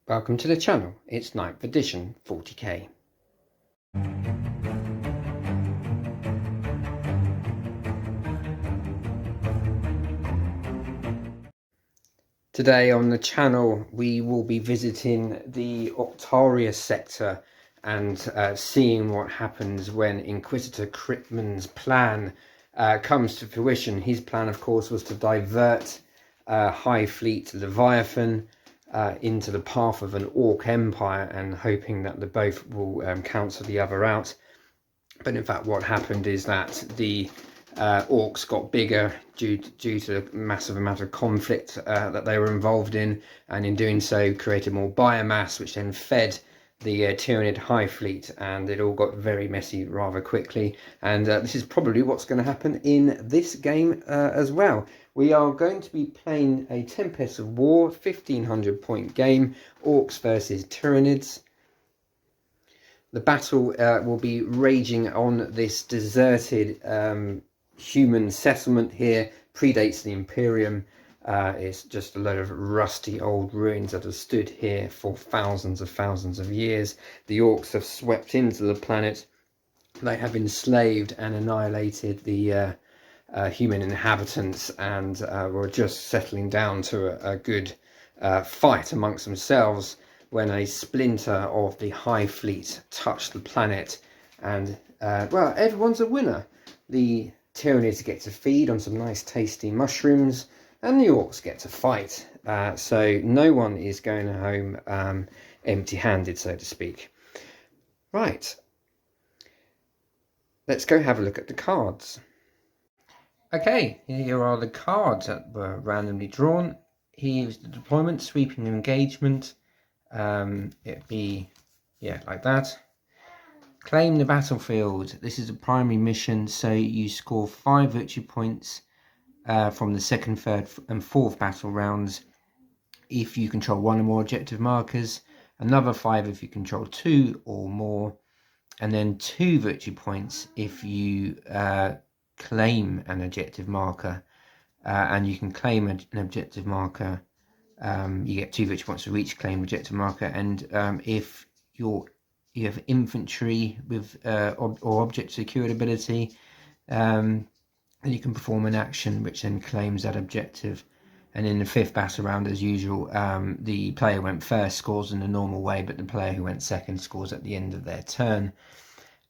Welcome to the channel, it's 9th edition 40k. Today on the channel we will be visiting the Octaria sector and seeing what happens when Inquisitor Cryptman's plan comes to fruition. His plan, of course, was to divert High Fleet Leviathan into the path of an Orc Empire and hoping that the both will cancel the other out. But in fact what happened is that the Orcs got bigger due to the massive amount of conflict that they were involved in, and in doing so created more biomass, which then fed the Tyranid High Fleet, and it all got very messy rather quickly. And this is probably what's going to happen in this game as well. We are going to be playing a Tempest of War 1500 point game, Orcs versus Tyranids. The battle will be raging on this deserted human settlement here. Predates the Imperium. It's just a load of rusty old ruins that have stood here for thousands of years. The Orcs have swept into the planet. They have enslaved and annihilated the human inhabitants, and were just settling down to a good fight amongst themselves when a splinter of the High Fleet touched the planet, and well, everyone's a winner. The Tyranids get to feed on some nice tasty mushrooms, and the Orcs get to fight. So no one is going home empty-handed, so to speak. Right, let's go have a look at the cards. Okay, here are the cards that were randomly drawn. Here's the deployment, sweeping engagement. It'd be, yeah, like that. Claim the battlefield. This is a primary mission, so you score 5 victory points from the 2nd, 3rd and 4th battle rounds if you control 1 or more objective markers, another 5 if you control 2 or more, and then 2 victory points if you claim an objective marker, and you can claim an objective marker. You get 2 victory points for each claimed objective marker, and if you have infantry with or object secured ability, then you can perform an action which then claims that objective. And in the 5th battle round, as usual, the player who went first scores in the normal way, but the player who went second scores at the end of their turn.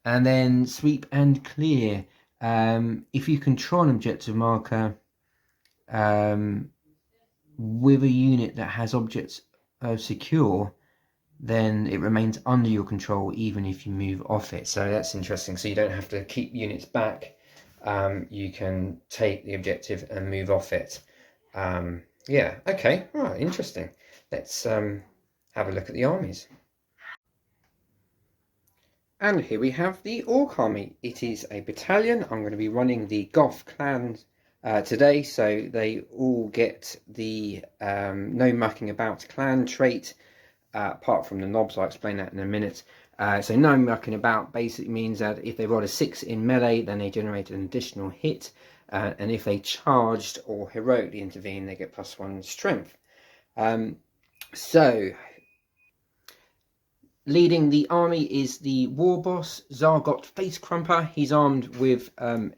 And then sweep and clear. If you control an objective marker with a unit that has objects secure, then it remains under your control even if you move off it. So that's interesting. So you don't have to keep units back. You can take the objective and move off it. Yeah, okay, right, interesting. Let's have a look at the armies. And here we have the Orc Army. It is a battalion. I'm going to be running the Goth clans today, so they all get the no mucking about clan trait, apart from the knobs. I'll explain that in a minute. So no mucking about basically means that if they roll a 6 in melee, then they generate an additional hit, and if they charged or heroically intervene, they get +1 strength. So leading the army is the war boss, Zargot Face Crumper. He's armed with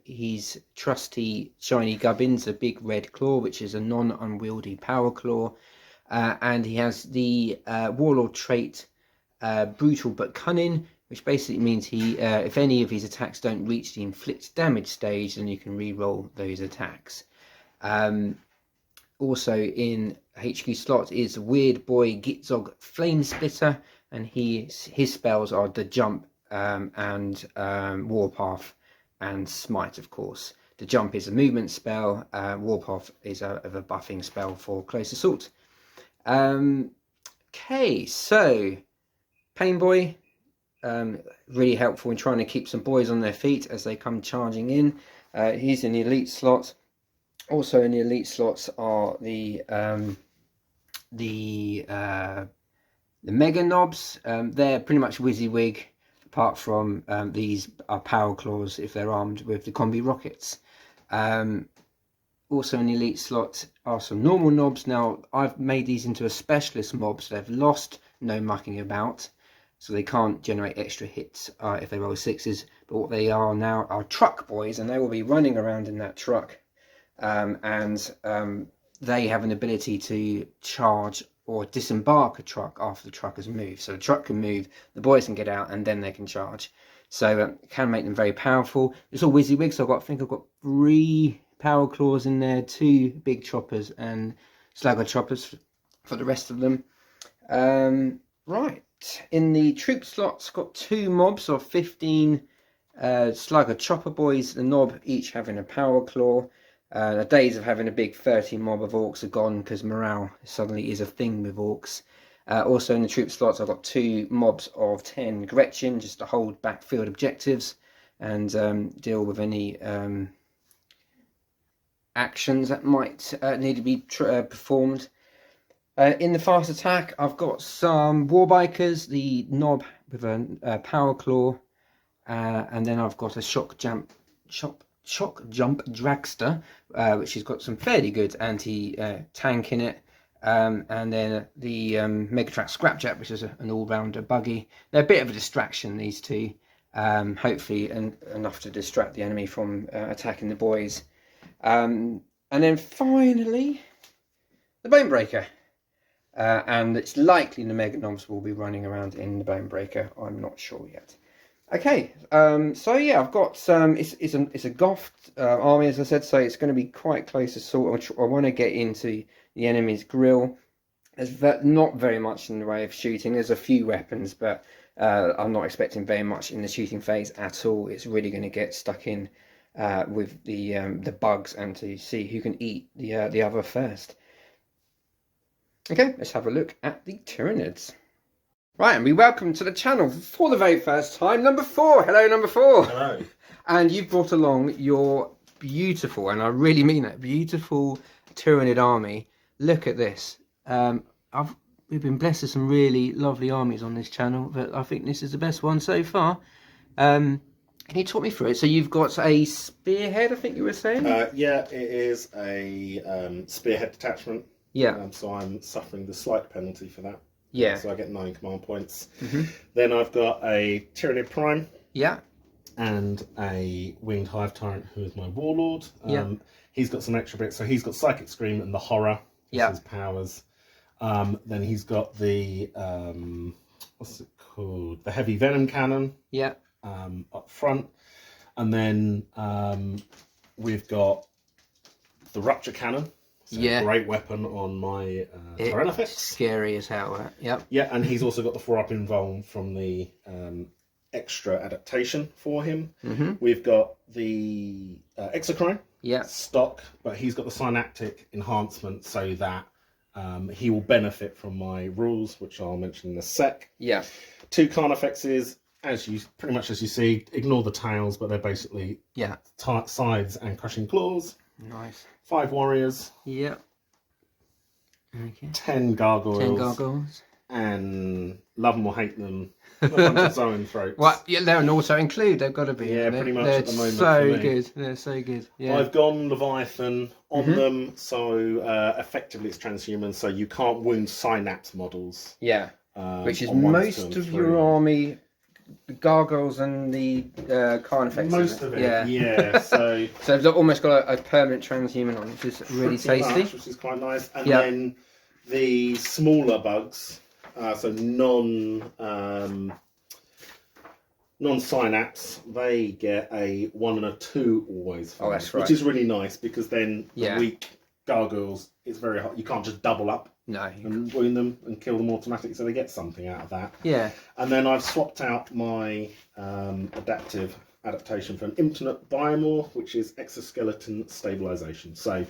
his trusty shiny gubbins, a big red claw, which is a non-unwieldy power claw, and he has the warlord trait, brutal but cunning, which basically means he, if any of his attacks don't reach the inflict damage stage, then you can re-roll those attacks. Also in HQ slot is Weird Boy Gitzog Flame Splitter, and his spells are the Jump and Warpath and Smite, of course. The Jump is a movement spell, Warpath is a buffing spell for close assault. Okay, so Pain Boy, really helpful in trying to keep some boys on their feet as they come charging in. He's in the elite slot. Also in the elite slots are the Mega Knobs. They're pretty much WYSIWYG, apart from these are Power Claws if they're armed with the Combi Rockets. Also in the elite slot are some normal knobs. Now I've made these into a specialist mob, so they've lost no mucking about. So they can't generate extra hits if they roll 6s. But what they are now are truck boys, and they will be running around in that truck. They have an ability to charge or disembark a truck after the truck has moved. So the truck can move, the boys can get out, and then they can charge. So it can make them very powerful. It's all WYSIWYG, so I think I've got 3 power claws in there, 2 big choppers, and slugger choppers for the rest of them. Right, in the troop slots, got 2 mobs of 15 slugger chopper boys, the knob each having a power claw. The days of having a big 30 mob of orcs are gone because morale suddenly is a thing with orcs. Also in the troop slots, I've got 2 mobs of 10 Gretchen just to hold back field objectives and deal with any actions that might need to be performed. In the fast attack, I've got some Warbikers, the knob with a power claw, and then I've got a shock jump dragster, which has got some fairly good anti-tank in it. And then the Megatrak Scrapjack, which is an all-rounder buggy. They're a bit of a distraction, these two. Hopefully enough to distract the enemy from attacking the boys. And then finally, the Bonebreaker. And it's likely the Mega Knobs will be running around in the Bonebreaker. I'm not sure yet. Okay, so yeah, I've got it's a Goth army, as I said, so it's going to be quite close assault. I want to get into the enemy's grill. There's not very much in the way of shooting. There's a few weapons, but I'm not expecting very much in the shooting phase at all. It's really going to get stuck in with the bugs and to see who can eat the other first. Okay, let's have a look at the Tyranids. Right, and we welcome to the channel for the very first time, number 4. Hello, number 4. Hello. And you've brought along your beautiful, and I really mean that, beautiful Tyranid army. Look at this. We've been blessed with some really lovely armies on this channel, but I think this is the best one so far. Can you talk me through it? So you've got a spearhead, I think you were saying? Yeah, it is a spearhead detachment. Yeah. So I'm suffering the slight penalty for that. Yeah. So I get 9 command points. Then I've got a Tyranid Prime. Yeah. And a Winged Hive Tyrant, who is my Warlord. Yeah. He's got some extra bits. So he's got Psychic Scream and the Horror. Yeah. His powers. Then he's got the what's it called? The Heavy Venom Cannon. Yeah. Up front. And then we've got the Rupture Cannon. So yeah. Great weapon on my Tyranids. It's scary as hell, right? Yep. Yeah, and he's also got the 4-up invuln from the extra adaptation for him. We've got the Exocrine stock, but he's got the Synaptic enhancement so that he will benefit from my rules, which I'll mention in a sec. Yeah. 2 Carnifexes, pretty much as you see. Ignore the tails, but they're basically sides and crushing claws. Nice. 5 warriors. Yep. Okay. 10 gargoyles. 10 gargoyles. And love them or hate them, a bunch of Zoan throats. Well, yeah, they're an auto include. They've got to be. Yeah, pretty much they're at the moment. So good. They're so good. Yeah. I've gone Leviathan on them, so effectively it's transhuman, so you can't wound Synapse models. Yeah. Which is most of your army. The gargoyles and the Carnifex. Most of it, yeah. So they've almost got a permanent transhuman on, which is really tasty. Much, which is quite nice. And then the smaller bugs, so non-synapse, they get a 1 and a 2 always. Oh, that's right. Which is really nice because then the weak gargoyles, it's very hard. You can't just double up. No. And wound them and kill them automatically, so they get something out of that. Yeah. And then I've swapped out my adaptation for an Imminent Biomore, which is exoskeleton stabilization. So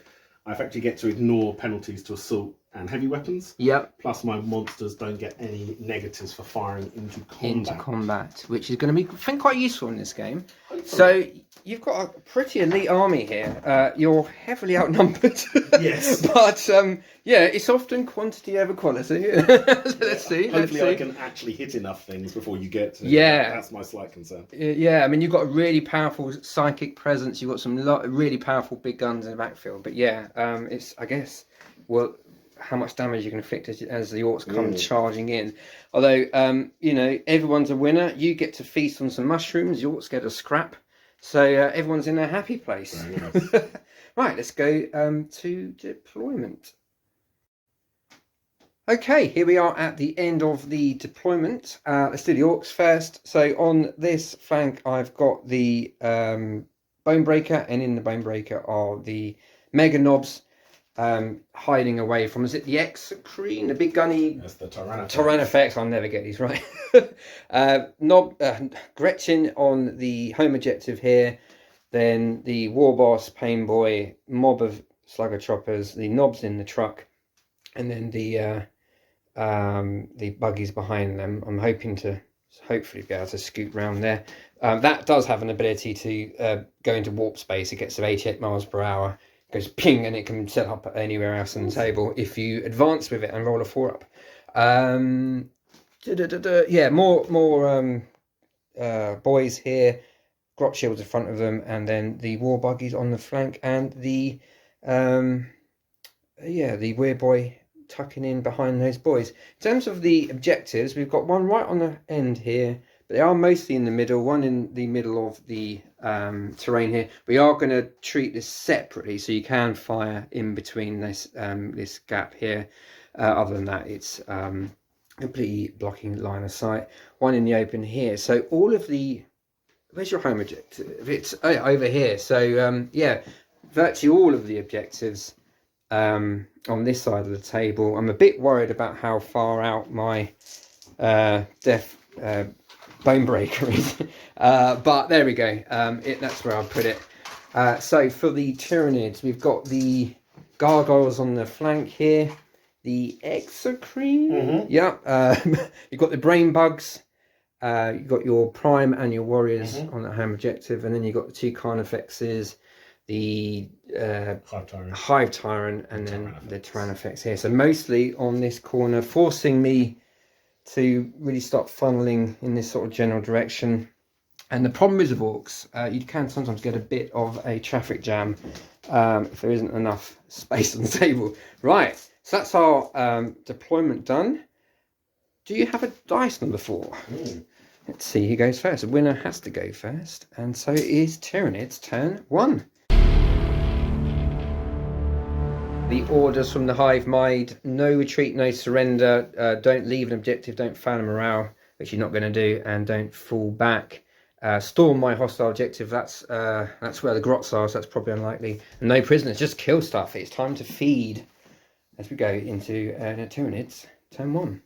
I effectively get to ignore penalties to assault and heavy weapons. Yep. Plus my monsters don't get any negatives for firing into combat. Which is going to be, I think, quite useful in this game. Hopefully. So you've got a pretty elite army here. You're heavily outnumbered. Yes. But yeah, it's often quantity over quality. Let's see. Hopefully I can actually hit enough things before you get to that's my slight concern. Yeah, I mean, you've got a really powerful psychic presence. You've got some really powerful big guns in the backfield. But yeah, it's, I guess, well, how much damage you can inflict as the Orcs come charging in. Although, you know, everyone's a winner. You get to feast on some mushrooms. The Orcs get a scrap. So everyone's in a happy place. Nice. Right, let's go to deployment. Okay, here we are at the end of the deployment. Let's do the Orcs first. So on this flank, I've got the Bonebreaker, and in the Bonebreaker are the Mega Knobs hiding away from, is it the Exocrine, the big gunny? That's the Tyranids. Tyranids, I'll never get these right. Gretchen on the home objective here, then the War Boss, Pain Boy, mob of Slugger Choppers, the Knobs in the truck, and then the buggies behind them. I'm hoping to hopefully be able to scoot round there. That does have an ability to go into warp space. It gets to 88 miles per hour, goes ping, and it can set up anywhere else on the table if you advance with it and roll a 4-up. Yeah, more boys here, grot shields in front of them, and then the war buggies on the flank, and the weird boy tucking in behind those boys. In terms of the objectives, we've got one right on the end here, but they are mostly in the middle, one in the middle of the terrain here. We are going to treat this separately, so you can fire in between this this gap here. Other than that, it's completely blocking line of sight. One in the open here. So all of the, where's your home objective? It's over here. So yeah, virtually all of the objectives on this side of the table. I'm a bit worried about how far out my death Bonebreaker is, but there we go. That's where I'll put it. So for the Tyranids, we've got the gargoyles on the flank here, the Exocrine, you've got the brain bugs, you've got your prime and your warriors on that home objective, and then you've got the two Carnifexes, the Hive Tyrant, and then the Tyrannifex here. So mostly on this corner, forcing me to really start funneling in this sort of general direction. And the problem is with Orcs, you can sometimes get a bit of a traffic jam if there isn't enough space on the table. Right, so that's our deployment done. Do you have a dice number 4? Let's see who goes first. The winner has to go first, and so it is Tyranids turn 1. The orders from the hive mind: no retreat, no surrender, don't leave an objective, don't fail a morale, which you're not going to do, and don't fall back. Storm my hostile objective, that's where the grots are, so that's probably unlikely. And no prisoners, just kill stuff. It's time to feed as we go into Tyranids turn 1.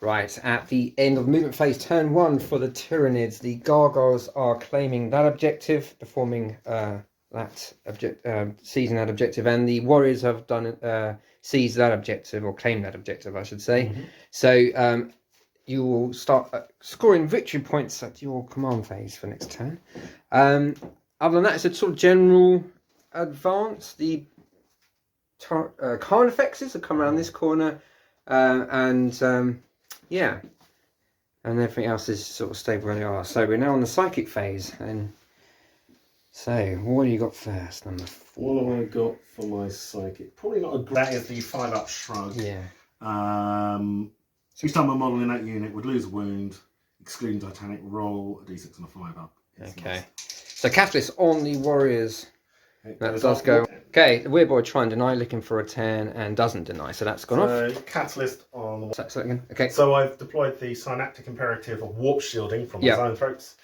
Right, at the end of movement phase turn 1 for the Tyranids, the gargoyles are claiming that objective, performing seizing that objective, and the warriors have done seize that objective, or claim that objective I should say. So you will start scoring victory points at your command phase for next turn. Other than that, it's a sort of general advance. The Carnifexes have come around this corner, and yeah, and everything else is sort of stable where they are. So we're now on the psychic phase, and so what do you got first, number 4? What have I got for my psychic? Probably not a great. That is the 5-up shrug. Yeah. Each time a model in that unit would lose a wound, excluding Titanic, roll a d6 and a 5-up. Okay. Nice. So Catalyst on the warriors. That does go. Okay, the weird boy try and deny, looking for a 10, and doesn't deny, so that's gone off. Catalyst on the... Okay. So I've deployed the synaptic imperative of warp shielding from the Zoanthropes.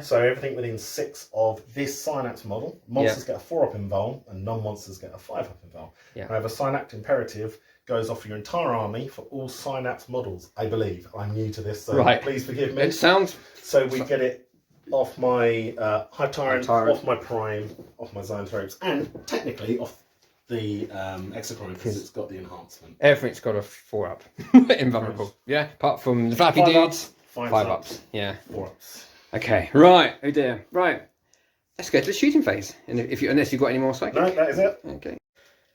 So everything within 6 of this synapse model, monsters get a 4-up invuln, and non-monsters get a 5-up invuln. I have a synaptic imperative, goes off your entire army for all synapse models, I believe. I'm new to this, so please forgive me. It sounds... So we get it off my Hive Tyrant, off my Prime, off my Zoanthropes, and technically off the Exocrine, because it's got the enhancement. Everything's got a 4-up. Invulnerable. Yeah, apart from the flappy dudes. 5-ups. Yeah. 4-ups. Okay, right. Oh dear. Right. Let's go to the shooting phase. And unless you've got any more psychic. No, that is it. Okay.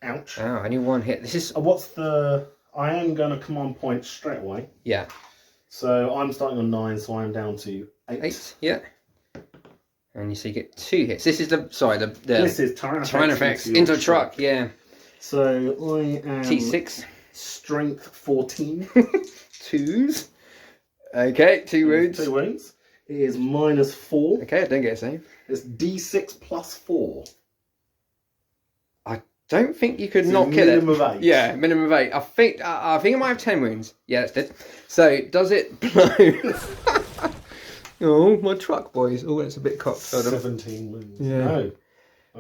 Ouch. Oh, only one hit. This is... What's the... I am going to command point straight away. Yeah. So I'm starting on 9, so I'm down to 8. 8, yeah. And you get 2 hits. This is the... Sorry, this is Tyrannifex into a truck, yeah. So I am... T6. Strength 14. 2s. Okay, 2 wounds. 2 wounds. It is -4. Okay, I don't get a save. It's D6 +4. I don't think you could So not kill it. minimum of 8. Yeah, minimum of 8. I think it might have 10 wounds. Yeah, that's dead. So, does it blow? Oh, my truck, boys. Oh, it's a bit cocked. 17 wounds. Yeah. No.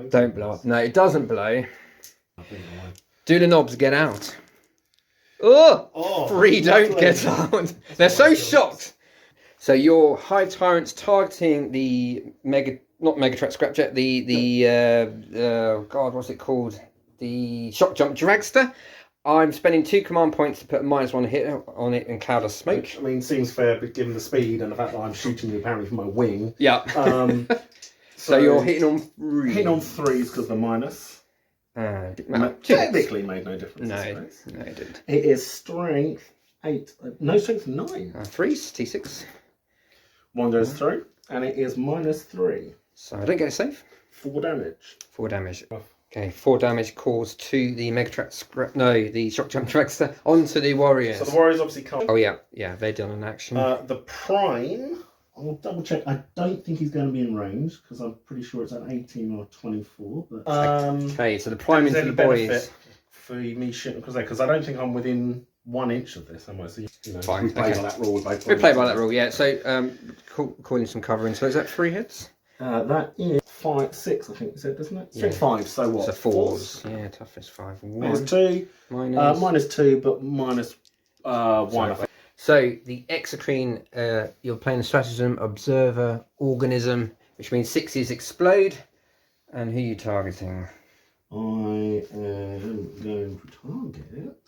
Don't blow up. No, it doesn't blow. Do the knobs get out? Oh, 3 don't get out. They're so shocked. So your Hive Tyrant's targeting the not Megatrat Scrapjet, God, what's it called? The Shock Jump Dragster. I'm spending 2 command points to put a -1 hit on it in Cloud of Smoke. Which, I mean, seems fair, but given the speed and the fact that I'm shooting you apparently from my wing. Yeah. So you're hitting on 3. Hitting on 3s because the minus. Technically made no difference. No, it didn't. It is strength 8. No, strength 9. 3s, T6. 1 goes through, and it is -3. So I don't get a save. 4 damage. 4 damage. Okay, 4 damage caused to the the Shock Jump Dragster onto the warriors. So the warriors obviously can't. Oh yeah, they're done an action. The Prime, I'll double check. I don't think he's going to be in range because I'm pretty sure it's an 18 or 24. But okay, so the Prime into the boys. For me shooting because I don't think I'm within 1 inch of this, am I? So fine. We play by that rule. We play by that rule, yeah. So calling some cover in. So is that 3 hits? That is 5, 6, I think you said, doesn't it? Strength 5, so what? So 4s. Yeah, toughness 5. -2. -2, but -1. So the Exocrine, you're playing the stratagem, Observer, Organism, which means 6s explode. And who are you targeting? I am going to target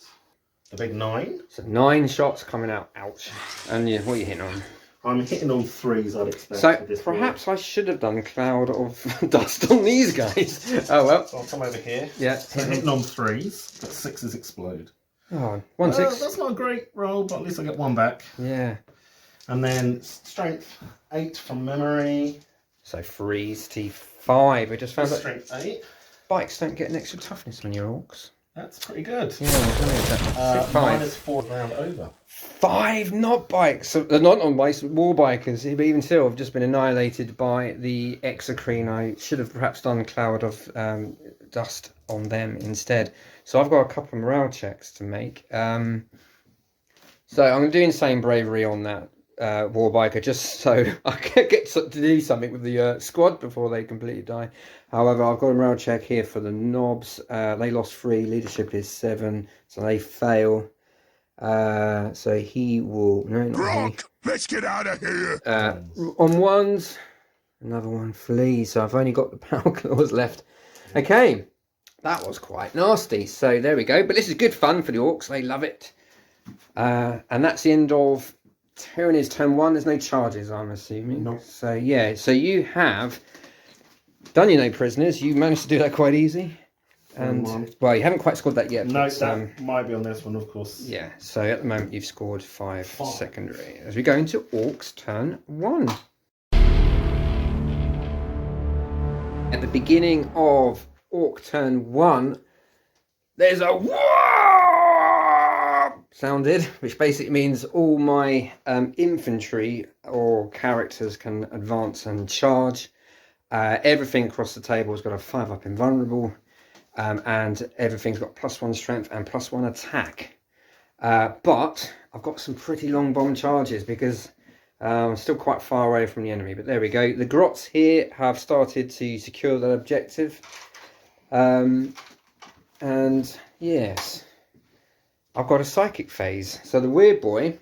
a big 9. So 9 shots coming out. Ouch. And what are you hitting on? I'm hitting on 3s, I'd expect. So perhaps I should have done Cloud of Dust on these guys. Oh well. So I'll come over here. Yeah. So hitting on 3s, but 6s explode. Oh, 1 6. That's not a great roll, but at least I get 1 back. Yeah. And then strength 8 from memory. So 3s, T5. We just found that strength 8. Bikes don't get an extra toughness when you're orcs. That's pretty good. Yeah, -4 round over. 5 not bikes. So they're not on bikes, war bikers. But even still, have just been annihilated by the Exocrine. I should have perhaps done Cloud of Dust on them instead. So I've got a couple of morale checks to make. So I'm going to do Insane Bravery on that war biker just so I can get to do something with the squad before they completely die. However, I've got a morale check here for the knobs. They lost 3, leadership is 7, so they fail. So he will... No, not he. Let's get out of here! On 1s, another 1 flees, so I've only got the power claws left. Okay, that was quite nasty. So there we go. But this is good fun for the orcs. They love it. And that's the end of Tyranids turn 1. There's no charges, I'm assuming. No. So yeah, so you have done your no prisoners. You managed to do that quite easy. And well, you haven't quite scored that yet. No, but, that might be on this one, of course. Yeah, so at the moment you've scored 5 secondary. As we go into Orcs turn 1. At the beginning of Orc turn 1, there's a whoa sounded, which basically means all my infantry or characters can advance and charge. Everything across the table has got a 5 up invulnerable. And everything's got +1 strength and +1 attack. But I've got some pretty long bomb charges because I'm still quite far away from the enemy. But there we go. The Grots here have started to secure that objective. And yes, I've got a psychic phase. So the weird boy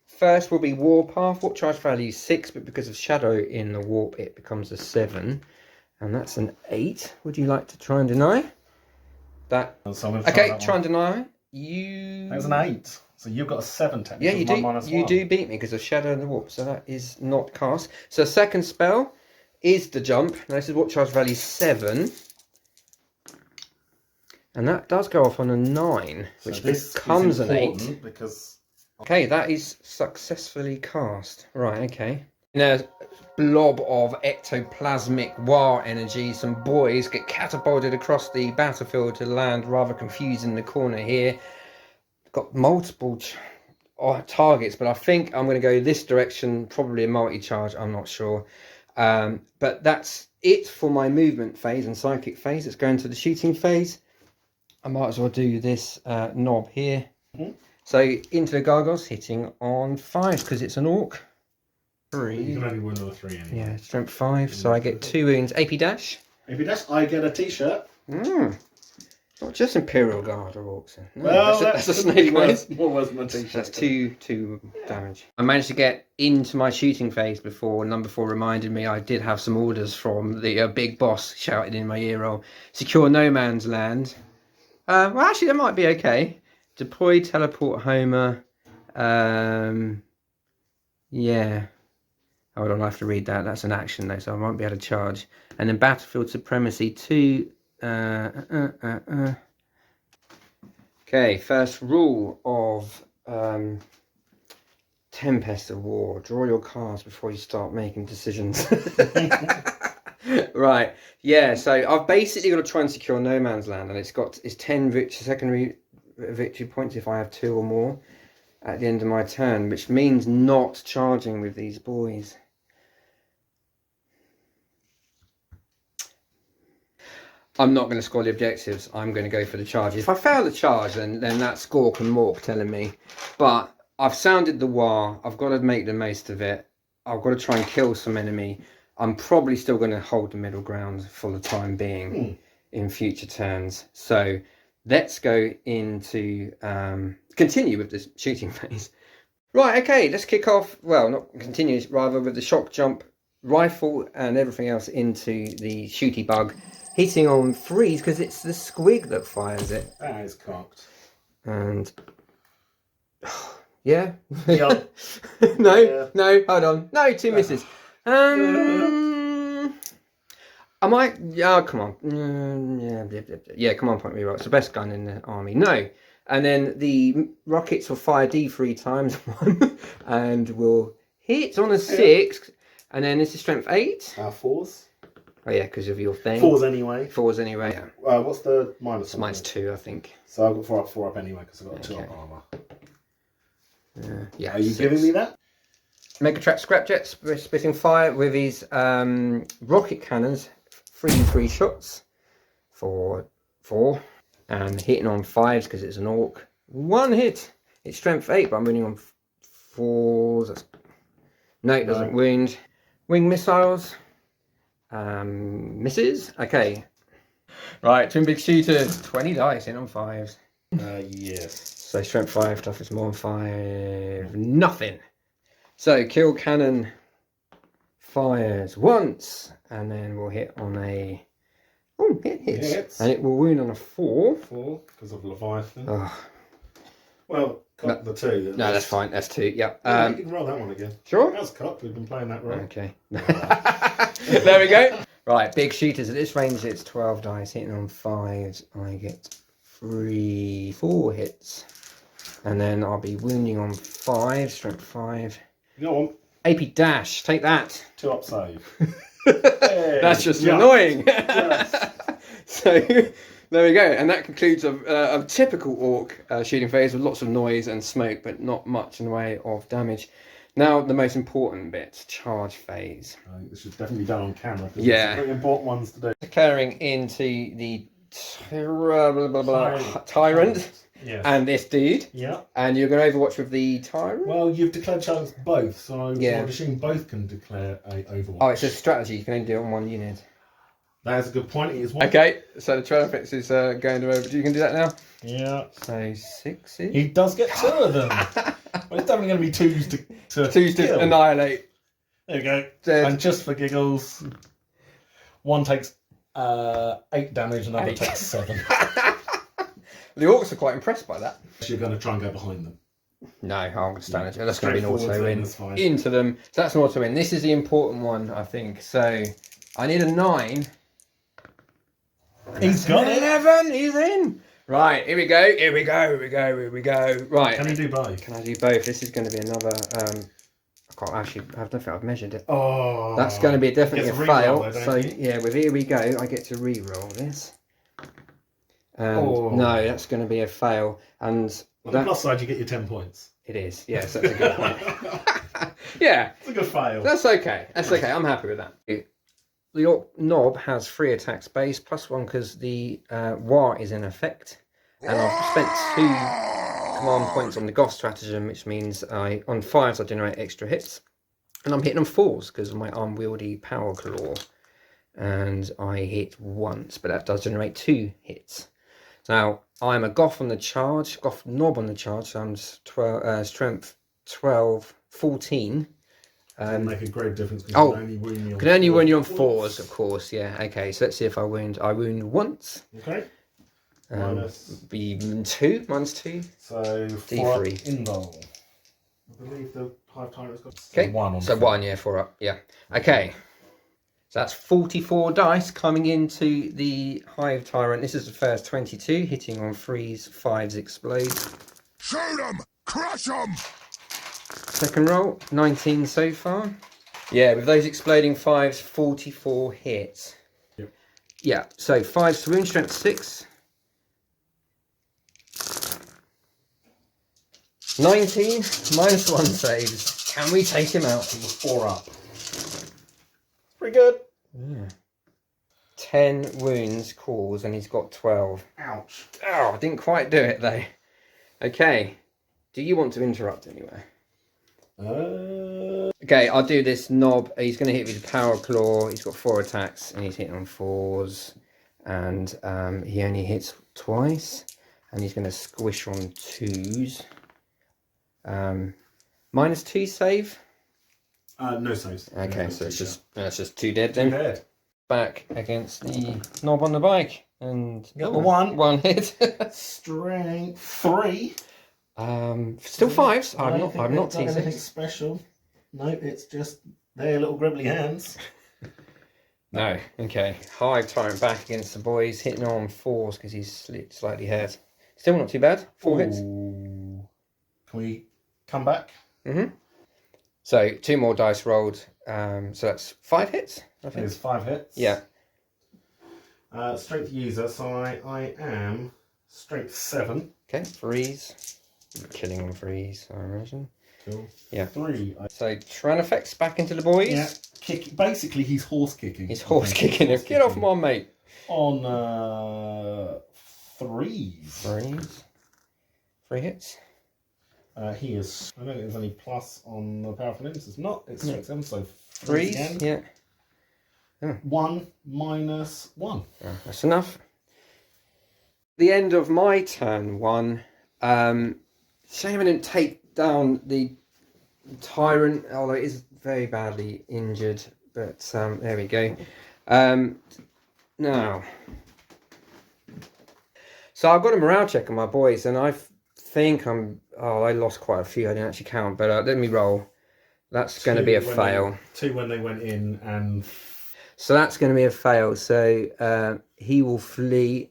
first will be Warpath. Warp charge value 6, but because of shadow in the warp, it becomes a 7. And that's an 8. Would you like to try and deny that? So okay, try and deny. You. That was an 8. So you've got a 7 technically. Yeah, you do. You do beat me because of shadow in the warp. So that is not cast. So second spell is the jump. Now this is warp charge value 7, and that does go off on a 9, which becomes an 8. Because okay, that is successfully cast. Right. Okay. a blob of ectoplasmic war energy, some boys get catapulted across the battlefield to land rather confused in the corner here. Got multiple targets, but I think I'm going to go this direction, probably a multi-charge, I'm not sure. But that's it for my movement phase and psychic phase. Let's go into the shooting phase. I might as well do this knob here. So into the gargoyles, hitting on 5 because it's an orc. 3. You can only win on a 3 anyway. Yeah, strength 5, so I get 2 wounds. AP dash. AP dash, I get a t-shirt. Not just Imperial Guard or Orcs. No, Well, that's a snake noise. What was my t-shirt? That's 2 damage. I managed to get into my shooting phase before number 4 reminded me I did have some orders from the big boss shouted in my ear roll. Secure no man's land. Well, actually, that might be okay. Deploy, teleport, Homer. Yeah. Hold on, I have to read that. That's an action though, so I won't be able to charge. And then Battlefield Supremacy 2. Okay, first rule of Tempest of War. Draw your cards before you start making decisions. Right, yeah, so I've basically got to try and secure no man's land, and it's 10 secondary victory points if I have 2 or more at the end of my turn, which means not charging with these boys. I'm not going to score the objectives. I'm going to go for the charges. If I fail the charge, then that's Squawk and Mork telling me. But I've sounded the war. I've got to make the most of it. I've got to try and kill some enemy. I'm probably still going to hold the middle ground for the time being in future turns. So let's go into continue with this shooting phase. Right, okay, let's kick off. Well, not continue, rather with the shock jump rifle and everything else into the shooty bug. Hitting on 3s because it's the squig that fires it. That is cocked. And yeah. Yep. No, hold on. No, 2 misses. I might. Yeah, come on. Yeah, come on, point me right. It's the best gun in the army. No. And then the rockets will fire D3 times 1 and will hit on a 6. And then this is strength 8. 4s. Oh yeah, because of your thing. 4s anyway. 4s anyway. Yeah. What's the minus? Mine's 2, I think. So I've got 4 up anyway because I've got 2 up armor. Yeah. Are you 6. giving me that? Megatrak Scrapjet spitting fire with his rocket cannons. 3 shot for 4. And hitting on 5s because it's an orc. 1 hit. It's strength 8, but I'm winning on 4s. No, it doesn't wound. Wing missiles. Misses. Okay. Right, twin big shooters. 20 dice in on 5s. Yes. So strength 5, toughness more than 5. Nothing. So kill cannon fires once, and then we'll hit on a. Oh, it hits. And it will wound on a 4. 4 because of Leviathan. Oh. Well, cock the 2. No, that's fine. That's 2. Yep. You can roll that one again. Sure. That's cocked. We've been playing that roll. Okay. There we go. Right, big shooters. At this range, it's 12 dice. Hitting on 5s, I get 4 hits. And then I'll be wounding on 5, strength 5. Go on. AP dash, take that. 2 up save. Hey, that's just annoying. So there we go, and that concludes a typical orc shooting phase with lots of noise and smoke, but not much in the way of damage. Now the most important bit, charge phase. I think this should definitely be done on camera. Yeah, it's very important ones to do. Occurring into the tyrant. Yes. And this dude. Yeah. And you're going to overwatch with the tyrant? Well, you've declared challenge both, so yeah. I would assume both can declare a overwatch. Oh, it's a strategy. You can only do it on 1 unit. That is a good point. It is 1. Okay, so the Tyranids is going to over. You can do that now? Yeah. So 6 is? He does get 2 of them. Well, it's definitely going to be 2s to kill. To annihilate. There you go. Dead. And just for giggles, one takes 8 damage, another takes 7. The orcs are quite impressed by that. So you're going to try and go behind them. No, I'm going to stand it. That's going to be an auto win. Fine. Into them. So that's an auto win. This is the important one, I think. So I need a 9. He's got it. 11. He's in. Right, here we go. Here we go. Right. Can you do both? Can I do both? This is going to be another I don't think I've measured it. Oh, that's going to be definitely a fail. There, so yeah, with here we go. I get to re-roll this. And no, that's going to be a fail. And on the plus side, you get your 10 points. It is. Yes, that's a good point. Yeah, it's a good fail. That's okay. That's okay. I'm happy with that. The Orc Knob has 3 attacks base plus 1 because the War is in effect, and I've spent 2 command points on the Goth stratagem, which means on 5s I generate extra hits, and I'm hitting on 4s because of my unwieldy power claw, and I hit once, but that does generate 2 hits. Now I'm a Goth on the charge, Goth Knob on the charge, so I'm strength 12, 14. Make a great difference. Can only wound you on 4s, of course. Yeah. Okay. So let's see if I wound. I wound once. Okay. Be 2 minus 2. So D3 invul. I believe the Hive Tyrant's got. Okay. 1 on. So 1, yeah, 4 up. Yeah. Okay. So that's 44 dice coming into the Hive Tyrant. This is the first 22, hitting on 3s, 5s explode. Shoot them! Crush them! Second roll, 19 so far. Yeah, with those exploding 5s, 44 hits. Yep. Yeah, so 5s to wound, strength 6. 19, minus 1 saves. Can we take him out? He was 4 up. Pretty good. Yeah. 10 wounds caused, and he's got 12. Ouch. Oh, I didn't quite do it though. Okay. Do you want to interrupt anyway? Okay, I'll do this Knob. He's going to hit with his power claw. He's got 4 attacks, and he's hitting on 4s. And he only hits twice. And he's going to squish on 2s. Minus 2 save. No saves. Okay, no, so it's just 2 dead then. 2 dead. Back against the Knob on the bike, and got the 1 hit. Strength 3. Still 5s. I'm not teasing. Anything special. No, it's just their little gribbly hands. No. Okay. Hive Tyrant back against the boys, hitting on 4s because he's slightly hurt. Still not too bad. 4 hits. Can we come back? Mm-hmm. So 2 more dice rolled. So that's 5 hits. I think. There's 5 hits. Yeah. Strength user. So I am strength 7. Okay. 3s. Killing on 3s, I imagine. Cool. Yeah. 3. So Tyran effects back into the boys. Yeah. Basically, he's horse kicking. He's horse kicking him. Get off my mate. On 3s. 3s. 3 hits. He is. I don't think there's any plus on the powerful limbs. It's not. It's strength 7, so 3s. Again. Yeah. Oh. 1 minus 1. Oh, that's enough. The end of my turn 1. Shame I didn't take down the Tyrant, although it is very badly injured. But there we go. Now, so I've got a morale check on my boys, and I think I lost quite a few. I didn't actually count, but let me roll. That's going to be a fail. 2 when they went in, and so that's going to be a fail. So he will flee.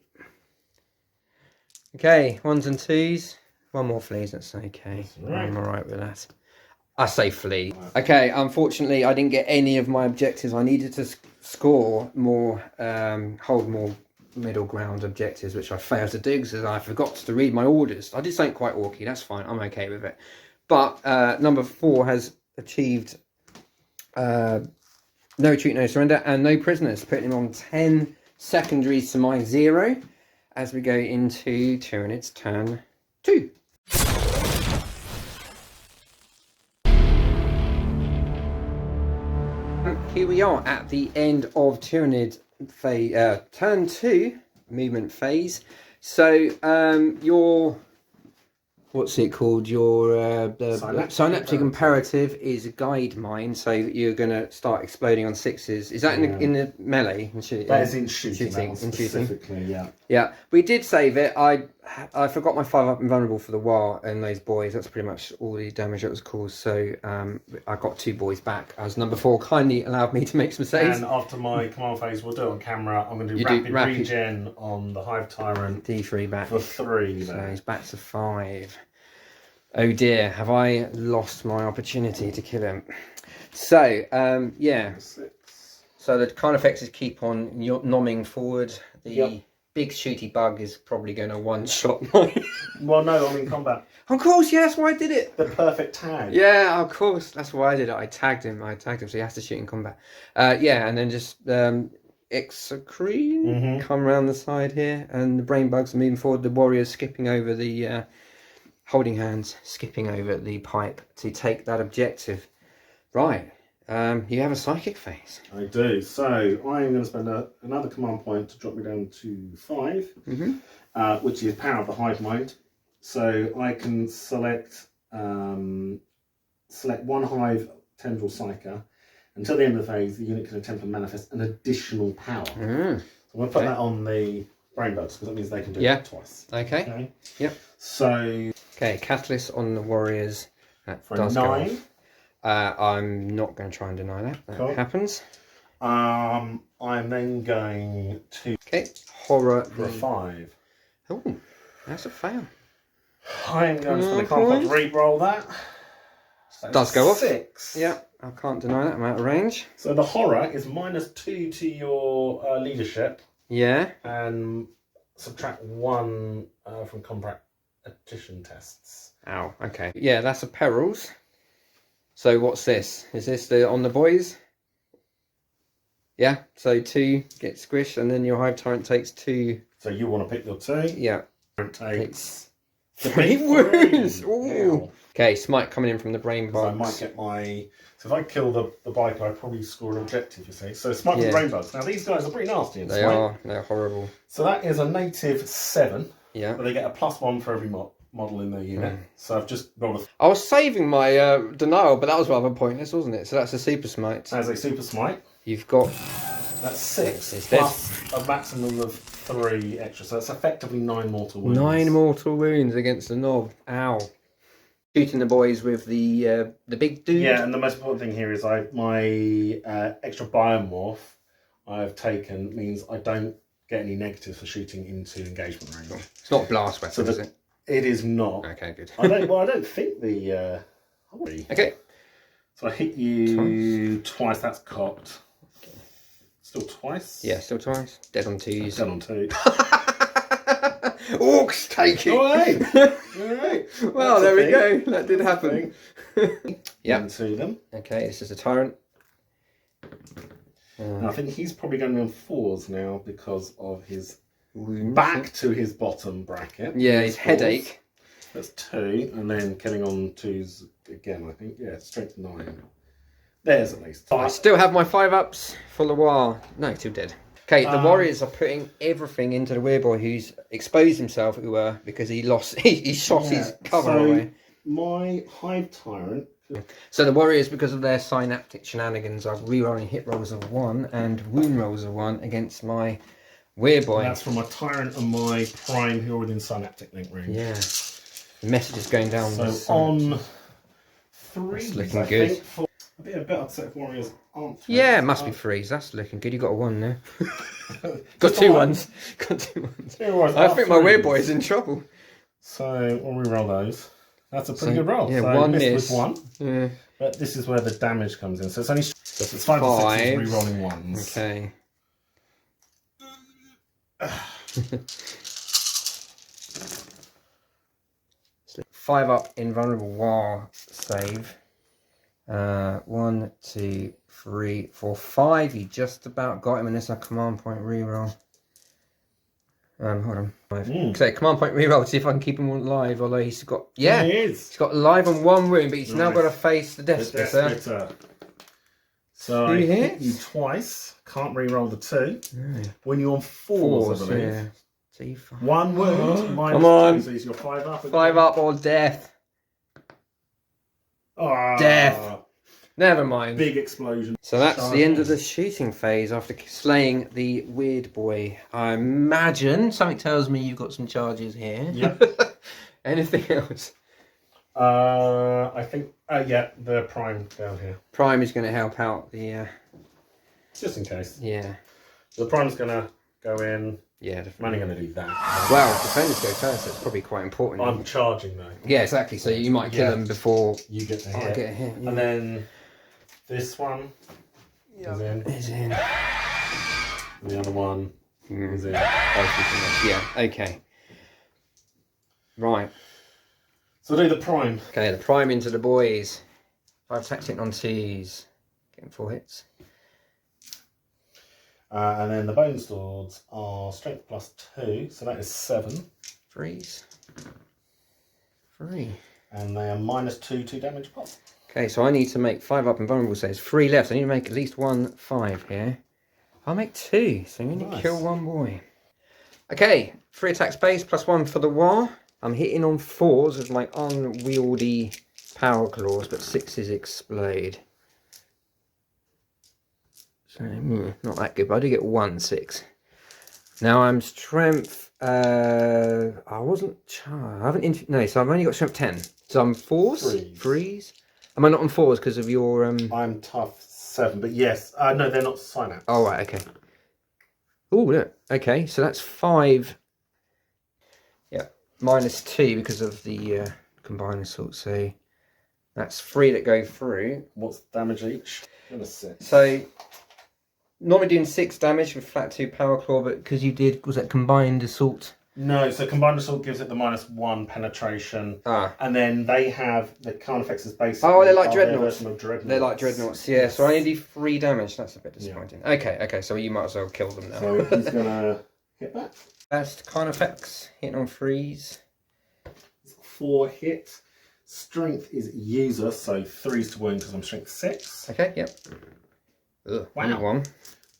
Okay, 1s and 2s. 1 more flees, that's okay. That's right. I'm alright with that. I say flee. Okay, unfortunately I didn't get any of my objectives. I needed to score more, hold more middle ground objectives, which I failed to do because I forgot to read my orders. I did something quite orky, that's fine, I'm okay with it. But number 4 has achieved no retreat, no surrender, and no prisoners, putting him on 10 secondaries to my 0 as we go into Tyranids turn 2. Here we are at the end of Tyranid phase, turn 2 movement phase. So your what's it called? Your synaptic imperative is a guide mine, so you're going to start exploding on 6s. Is that in the melee? That is in shooting. Specifically, yeah. Yeah, we did save it. I forgot my 5 up invulnerable for the war and those boys. That's pretty much all the damage that was caused. So I got 2 boys back as number 4 kindly allowed me to make some saves. And after my command phase, we'll do it on camera. I'm going to do rapid regen on the Hive Tyrant. D3 back for 3. So he's back to 5. Oh dear, have I lost my opportunity to kill him? So, yeah. 6. So the kind effects is keep on nomming forward. The big shooty bug is probably going to one-shot my... Well, no, I'm in combat. Of course, yeah, that's why I did it. The perfect tag. Yeah, of course, that's why I did it. I tagged him, so he has to shoot in combat. Yeah, and then just Exocrine come around the side here, and the brain bugs are moving forward. The warriors skipping over the holding hands, skipping over the pipe to take that objective. Right, you have a psychic phase. I do. So I'm going to spend another command point to drop me down to 5, which is Power of the Hive Mind. So I can select one Hive Tendril Psyker. Until the end of the phase, the unit can attempt to manifest an additional power. So I'm going to put that on the brain bugs because that means they can do it twice. Okay. Yep. So. Okay, Catalyst on the warriors. That For does 9. go off. I'm not going to try and deny that. That happens. I'm then going to. Horror for a 5. Oh, that's a fail. I'm going to spend a command point to re-roll that. So does go off. 6. Yeah, I can't deny that. I'm out of range. So the horror is -2 to your leadership. Yeah. And subtract 1 from combat addition tests. Ow. Okay. Yeah, that's a perils. So what's this? Is this the on the boys? Yeah. So 2 get squished, and then your Hive Tyrant takes 2. So you want to pick your 2? Yeah. It takes 3 wounds. Ooh. Ew. Okay, smite coming in from the brain bugs. I might get my. So if I kill the biker, I probably score an objective. You see. So smite from brain bugs. Now these guys are pretty nasty. In they smite. are. They're horrible. So that is a native 7. Yeah. But they get a +1 for every model in their unit. So I've just rolled a. I was saving my denial, but that was rather pointless, wasn't it? So that's a super smite. As a super smite. You've got. That's 6 it's plus a maximum of 3 extra. So it's effectively 9 mortal wounds. 9 mortal wounds against the knob. Ow. Shooting the boys with the big dude. Yeah, and the most important thing here is my extra biomorph I've taken means I don't get any negatives for shooting into engagement range. It's not a blast weapon, So is it? It is not. Okay, good. I don't think the. Okay. So I hit you twice. That's cocked. Still twice. Yeah, still twice. Dead on 2s. Dead on 2. Orcs taking. All right. All right. Well, there we go. That did happen. Yeah. Into them. Okay, this is a tyrant. I think he's probably going to be on 4s now because of his wounds. back to his bottom bracket. Yeah, his headache. That's 2, and then killing on 2s again. I think. Yeah, strength 9. There's at least. I still have my 5-ups for the while. No, still dead. Okay, the warriors are putting everything into the weird boy who's exposed himself, because he lost. He shot his cover away. My Hive Tyrant. So the warriors, because of their synaptic shenanigans, are rerolling hit rolls of 1 and wound rolls of 1 against my weird boy. And that's from my Tyrant and my Prime who are within synaptic link range. Yeah. The message is going down. So on 3, that's looking good. A bit of better set of warriors aren't 3. Yeah, it must be 3s. That's looking good. You got a 1 there. Got 2 1s. Got 2 1s. I think my weird boy is in trouble. So we'll re-roll those. That's a pretty good roll. Yeah, so 1 miss miss. with 1. Yeah. But this is where the damage comes in. So it's only it's 5 or 6 re-rolling 1s. Okay. 5-up invulnerable war save. 1, 2, 3, 4, 5. You just about got him, and it's a command point reroll. Hold on. 5. So command point reroll to see if I can keep him alive. Although he's got he is. He's got alive on 1 wound, but he's now got to face the Death Splitter. So I hit you twice. Can't reroll the 2. No. When you're on 4s, I believe. Yeah. So 1 wound. Come on. 2, so he's your 5-up. 5-up or death. Death. Never mind. Big explosion. So that's the end of the shooting phase after slaying the weird boy. I imagine something tells me you've got some charges here. Yep. Anything else? I think. Yeah, the Prime down here. Prime is going to help out the. Just in case. Yeah. So the Prime's going to go in. Yeah, definitely. I'm only going to do that. Well, defenders go first. That's probably quite important. I'm charging though. Yeah, exactly. So you might kill them before you get to hit. I get a hit. Yeah. And then this one is in. Is in. The other one is in. Yeah. Okay. Right. So do the prime. Okay, the prime into the boys. 5 attacks hitting on 2s. Getting 4 hits. And then the bone swords are strength +2, so that is 7. 3s. 3. And they are -2 damage pop. Okay, so I need to make 5 up and vulnerable, so there's 3 left. I need to make at least 1 5 here. I'll make 2, so I'm going to kill 1 boy. Okay, 3 attacks base, +1 for the war. I'm hitting on 4s with my unwieldy power claws, but 6s explode. So, not that good, but I do get 1 6. Now I'm strength. I haven't. No, so I've only got strength 10. So I'm 4s. 3s. Am I not on 4s because of your? I'm tough 7, but yes. No, they're not synapse. Oh right, okay. Oh look. Okay, so that's 5. Yeah, -2 because of the combined assault. So that's 3 that go through. What's damage each? And a 6. So. Normally doing 6 damage with flat 2 power claw, but because you did, was that combined assault? No, so combined assault gives it the -1 penetration. And then they have the counter effects is basically. Oh, they're like dreadnoughts. They're like dreadnoughts, yeah. Yes. So I only do 3 damage. That's a bit disappointing. Yeah. Okay, so you might as well kill them now. So he's gonna hit that. Best kind effects, hitting on 3s. 4 hit. Strength is user, so 3s to wound because I'm strength 6. Okay, yep. Ugh, wow. 1.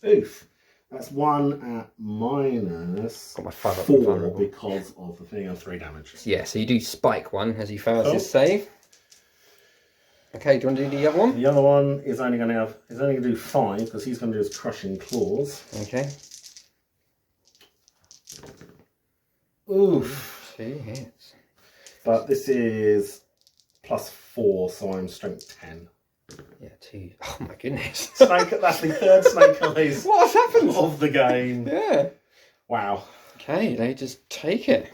Oof. That's 1 at minus got my 5 4 because of the thing of 3 damage. Yeah, so you do spike 1 as he fails his save. Okay, do you want to do the other one? The other one is only going to do 5 because he's going to do his crushing claws. Okay. Oof. 2 hits. But this is +4, so I'm strength 10. Yeah, 2. Oh my goodness. Snake, that's the 3rd snake eyes. What has happened? Of the game. Yeah. Wow. Okay, they just take it.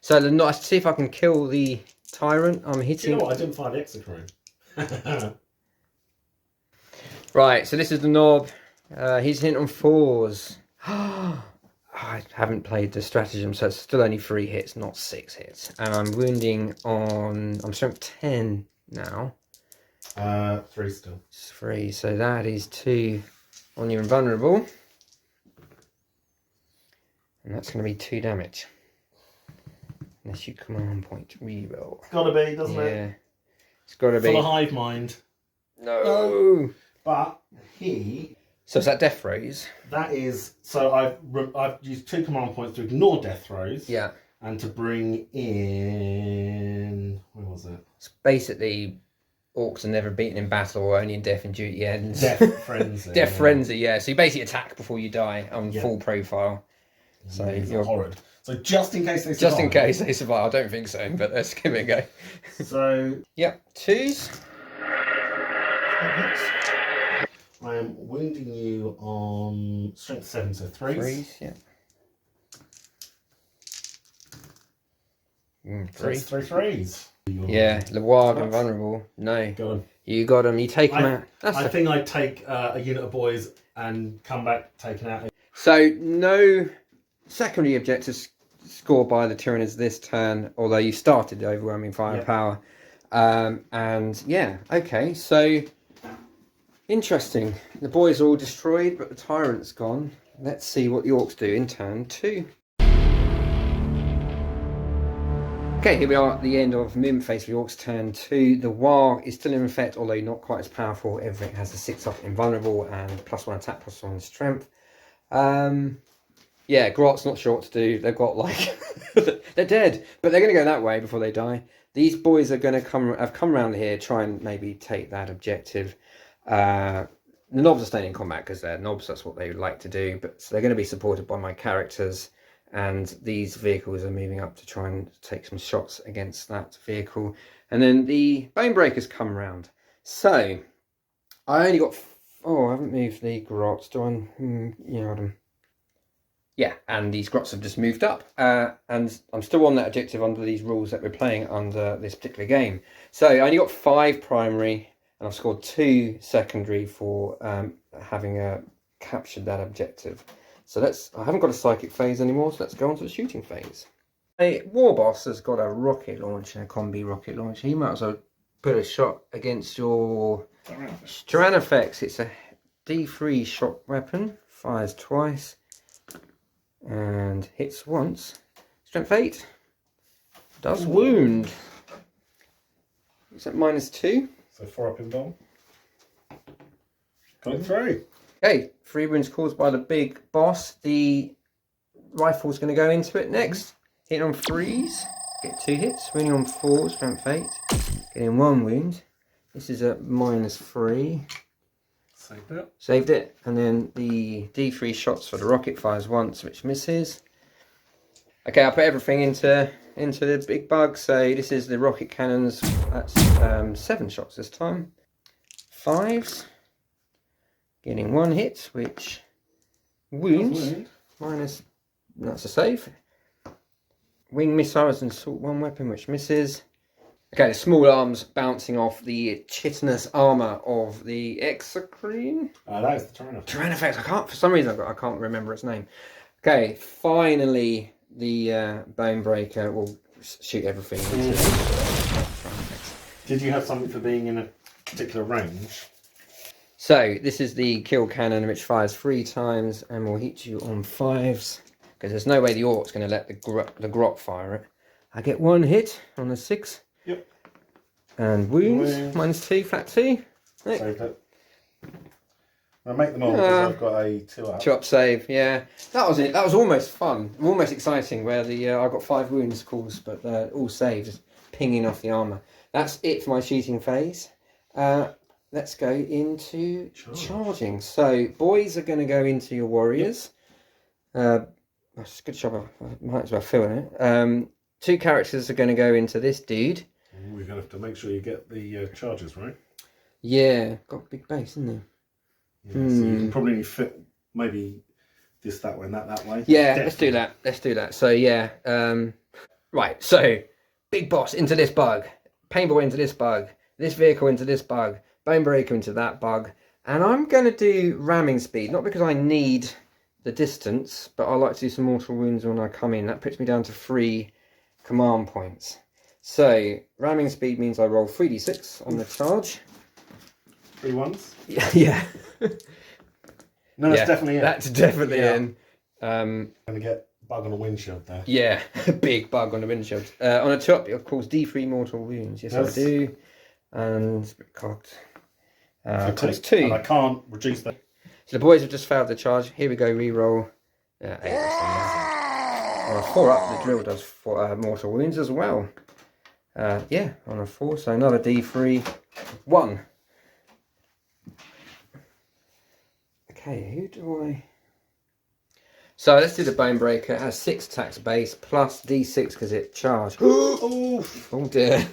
So let's see if I can kill the tyrant. I'm hitting. You know what? I didn't find the execrane. Right, so this is the knob. He's hitting on 4s. I haven't played the stratagem, so it's still only 3 hits, not 6 hits. And I'm wounding on. I'm strength 10 now. 3 still. 3, so that is 2 on your invulnerable. And that's going to be 2 damage. Unless you command point reroll. It's got to be, doesn't it? Yeah. It's got to be. For the hive mind. No. But he... So is that death throws? That is... So I've used 2 command points to ignore death throws. Yeah. And to bring in... Where was it? It's basically... Orcs are never beaten in battle, only in death and duty ends. Death frenzy. Death frenzy, yeah. So you basically attack before you die on full profile. So you're horrid. So just in case they survive. Just in case they survive. I don't think so, but let's give it a go. So... Yep, 2s. I am wounding you on strength 7, so 3s. 3s, yeah. 3 3s. Yeah, Lewag and vulnerable. No. Got him. You got him. You take him out. I think I'd take a unit of boys and come back taken out. So no secondary objectives scored by the Tyranids this turn, although you started the overwhelming firepower. Yep. And yeah, okay, so interesting. The boys are all destroyed, but the tyrant's gone. Let's see what the Orcs do in turn 2. Okay, here we are at the end of Mim Face for the Orcs turn 2. The War is still in effect, although not quite as powerful. Everything has a 6 up invulnerable and +1 attack, +1 strength. Yeah, Grot's not sure what to do. They've got like they're dead, but they're going to go that way before they die. These boys are going to have come around here, try and maybe take that objective. The knobs are staying in combat because they're knobs. That's what they like to do. But so they're going to be supported by my characters. And these vehicles are moving up to try and take some shots against that vehicle. And then the Bonebreakers come around. So, I only got... Oh, I haven't moved the Grots. Do I... Yeah, Yeah, and these grots have just moved up, and I'm still on that objective under these rules that we're playing under this particular game. So I only got 5 primary, and I've scored 2 secondary for having captured that objective. So I haven't got a psychic phase anymore, so let's go on to the shooting phase. A war boss has got a rocket launcher, a combi rocket launcher. He might as well put a shot against your Tyranids. It's a D3 shot weapon, fires twice. And hits once. Strength 8. Does wound. Is that -2? So 4 up in ball. Got it through. Okay, 3 wounds caused by the big boss. The rifle's going to go into it next. Hitting on 3s. Get 2 hits. Wounding on 4. Strength 8. Getting 1 wound. This is a -3. Saved it. And then the D3 shots for the rocket fires once, which misses. Okay, I'll put everything into the big bug. So this is the rocket cannons. That's 7 shots this time. 5s. Getting 1 hit, which wounds. That's a save. Wing missiles and assault 1 weapon, which misses. Okay, the small arms bouncing off the chitinous armour of the Exocrine. That is the Tyranids. Tyranids. For some reason, I can't remember its name. Okay, finally, the Bone Breaker will shoot everything. Did you have something for being in a particular range? So, this is the kill cannon, which fires 3 times and will hit you on 5s. Because there's no way the Orc's going to let the grot fire it. I get 1 hit on the 6. Yep. And wounds, -2, flat 2. Saved it. I'll make them all because I've got a 2 up. 2 up save, yeah. That was it. That was almost fun. Almost exciting where I got 5 wounds caused, but all saved, just pinging off the armour. That's it for my shooting phase. Let's go into charging. So, boys are going to go into your warriors. That's a good job. I might as well fill it. 2 characters are going to go into this dude. We're going to have to make sure you get the charges right. Yeah, got a big base, isn't there? Yeah, so you can probably fit maybe this that way and that way. Yeah, definitely. Let's do that. So yeah, right. So big boss into this bug, paintball into this bug, this vehicle into this bug, bone breaker into that bug, and I'm going to do ramming speed, not because I need the distance, but I like to do some mortal wounds when I come in. That puts me down to 3 command points. So ramming speed means I roll 3d6 on the charge. 3 ones? Yeah. No, that's definitely in. That's definitely in. Going to get bug on a windshield there. Yeah, big bug on the windshield. On the top, of course, D3 mortal wounds. Yes, I do. And it's a bit cocked. It's 2. And I can't reduce that. So the boys have just failed the charge. Here we go, reroll. 8. On a 4 up, the drill does mortal wounds as well. Yeah, on a 4, so another D3. 1. Okay, who do I... So let's do the Bone Breaker. It has 6 attacks base plus D6 because it charged. Oh dear.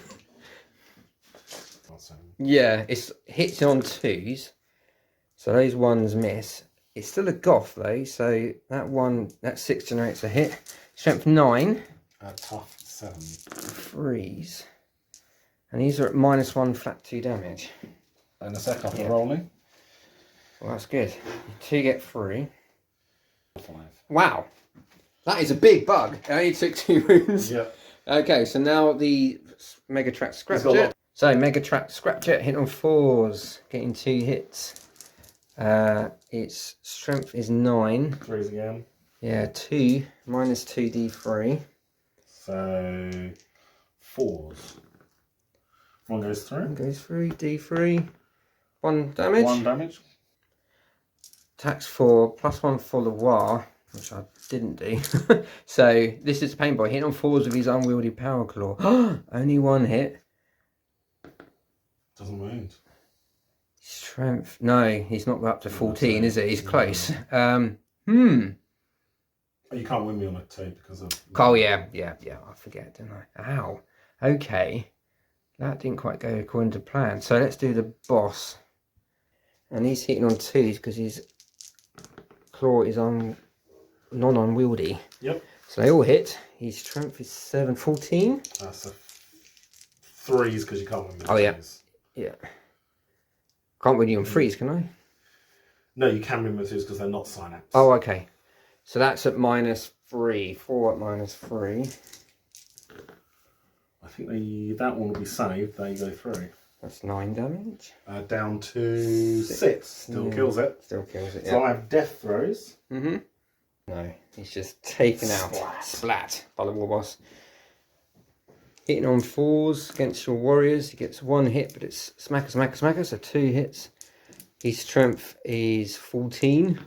Yeah, it's hits on 2s. So those 1s miss. It's still a goth though, so that 6 generates a hit. Strength 9. Tough 7. 3s. And these are at -1 flat 2 damage. And a sec after rolling. Well, that's good. 2 get 3. 5. Wow. That is a big bug. It only took 2 wounds. Yeah. Okay, so now the Megatrack Scrapjet. So Megatrack Scrapjet hit on 4s, getting 2 hits. Its strength is 9. 3s again. Yeah, 2 -2 D3. So 4s. 1 goes through. 1 goes through D3. 1 damage. 1 damage. Attacks for +1 for the war, which I didn't do. So this is Paintball hitting on 4s with his unwieldy power claw. Only 1 hit. Doesn't wound. Strength. No, he's not up to 14, is it? He's close. You can't win me on it too because of... Oh, yeah. I forget, didn't I? Ow. Okay. That didn't quite go according to plan. So let's do the boss. And he's hitting on 2s because his claw is non-unwieldy. Yep. So they all hit. His strength is 7, 14. That's a 3s because you can't win with Oh, yeah. twos. Yeah. Can't win you on 3s, can I? No, you can win with 2s because they're not synapse. Oh, okay. So that's at -3. 4 at -3. I think that one will be saved. There you go through. That's 9 damage. Down to 6. Still kills it. Still kills it, yeah. So I have death throws. Mm-hmm. No, he's just taken out. Splat by the war boss. Hitting on 4s against your warriors. He gets 1 hit, but it's smacker, smacker, smacker, so 2 hits. His strength is 14.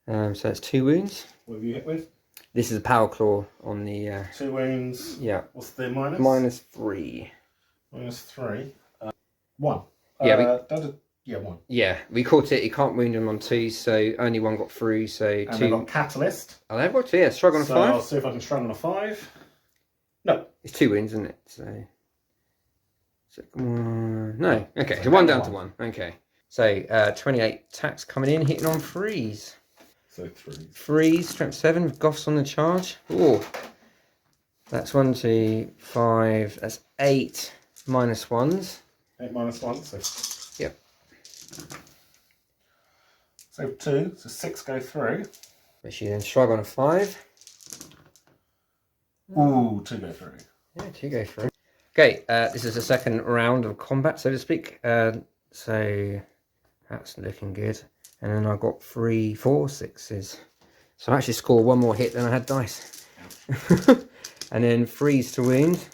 So that's 2 wounds. What have you hit with? This is a power claw on the... 2 wounds. Yeah. What's the minus? -3. -3. 1. Yeah, 1. Yeah, we caught it. He can't wound him on 2, so only 1 got through. So And 2. I've got catalyst. Oh, they've got 2. Yeah, struggle on a So 5. I'll see if I can struggle on a 5. No. It's 2 wounds, isn't it? So no. Okay, so 1 down to 1. Okay. So 28 attacks coming in, hitting on 3s. So 3s. 3s, strength 7 with Goths on the charge. Oh, that's 1, 2, 5. That's 8 -1s. 8 -1. So. Yep. So 2. So 6 go through. Which you then struggle on a 5. Ooh, 2 go through. Yeah, 2 go through. Okay, this is the second round of combat, so to speak. So that's looking good. And then I got 3, 4, 6s. So I actually scored 1 more hit than I had dice. And then 3s to wound.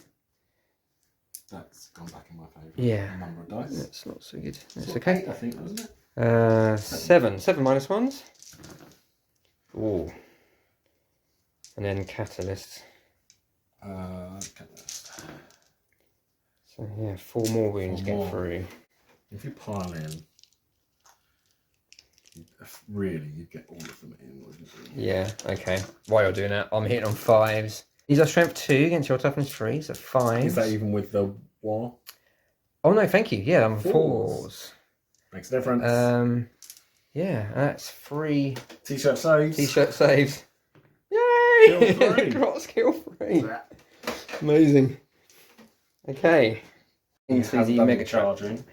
That's gone back in my favour. Yeah. Number of dice. That's not so good. That's okay. 8, I think, wasn't it? 7 -1s. Ooh. And then catalyst. Catalyst. So yeah, 4 more wounds get through. If you pile in, really, you get all of them in, wouldn't you? Yeah, okay. While you're doing that, I'm hitting on 5s. These are strength 2 against your toughness 3, so 5s. Is that even with the war? Oh no, thank you. Yeah, I'm 4s. 4s. Makes a difference. Yeah, that's 3 T-shirt saves. T-shirt saves. Yay! Kill 3. Grot skill 3. Amazing. Okay. Into the mega charging.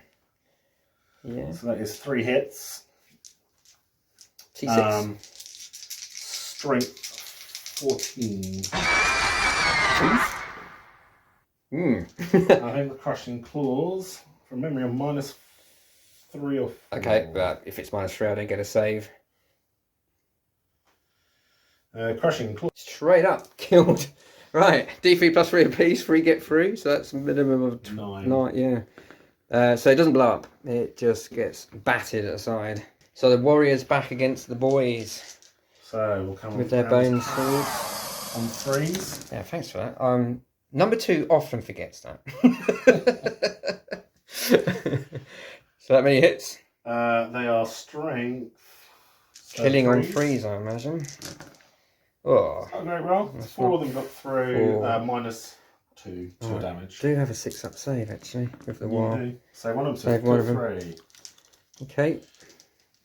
Yeah. So that is 3 hits. T6. Strength 14. I think the crushing claws, from memory, are -3 or 4. Okay, but if it's -3, I don't get a save. Crushing claws. Straight up killed. Right, D3 +3 apiece, 3 get through, so that's a minimum of 9. Yeah. So it doesn't blow up, it just gets battered aside. So the warriors back against the boys. So we'll come with their bone swords. On 3s. Yeah, thanks for that. Number 2 often forgets that. So that many hits? They are strength. Killing on 3s, I imagine. Oh. Not a great roll. 4 of them got through. -2 to your damage. I do have a 6-up save actually with the war. Do. So one of them Save one of them. 3. Okay.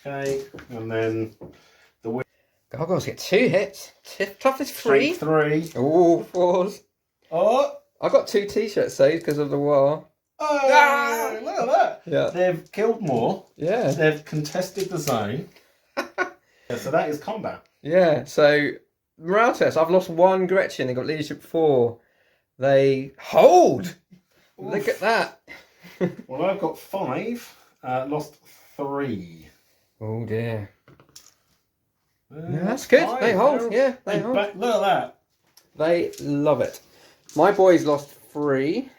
Okay, and then the Gargoyles get 2 hits. Toughness 3. 3. Oh, 4s. Oh! I got 2 T-shirt saves because of the war. Oh! Look at that! Yeah. They've killed more. Yeah. They've contested the zone. So that is combat. Yeah. So morale test. I've lost 1 Gretchen. They got leadership 4. They hold. Oof. Look at that. Well, I've got 5. Lost 3. Oh dear. Yeah, that's good. 5. They hold. Yeah, they hold. Look at that. They love it. My boys lost 3.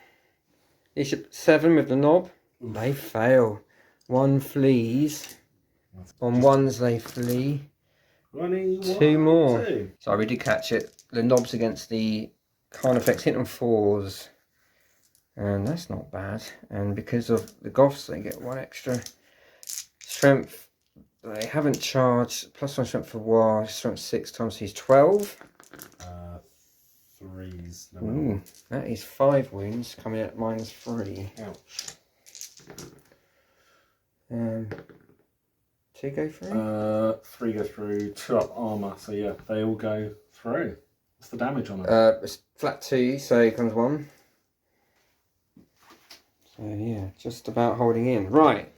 Leadership 7 with the knob. Oof. They fail. 1 flees. On 1s they flee. 2 more. 2. So we did catch it. The knobs against the Carnifex hit on 4s. And that's not bad. And because of the Goths, they get 1 extra. Strength, they haven't charged. +1 strength for war. Strength 6 times he's 12. 3s. Ooh, that is 5 wounds coming at -3. Ouch. 2 go through? 3 go through, 2 up armour. So yeah, they all go through. What's the damage on it? It's flat 2, so here comes 1. So yeah, just about holding in. Right,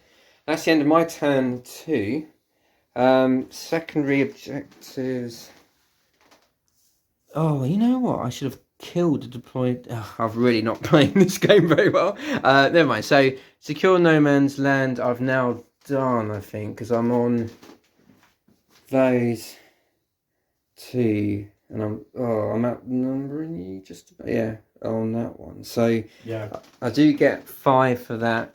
that's the end of my turn 2. Secondary objectives. Oh, you know what? I should have killed the deployed. Oh, I've really not playing this game very well. Never mind. So secure no man's land. I've now done, I think, because I'm on those 2, and I'm outnumbering you just about, yeah, on that one. So yeah, I do get 5 for that,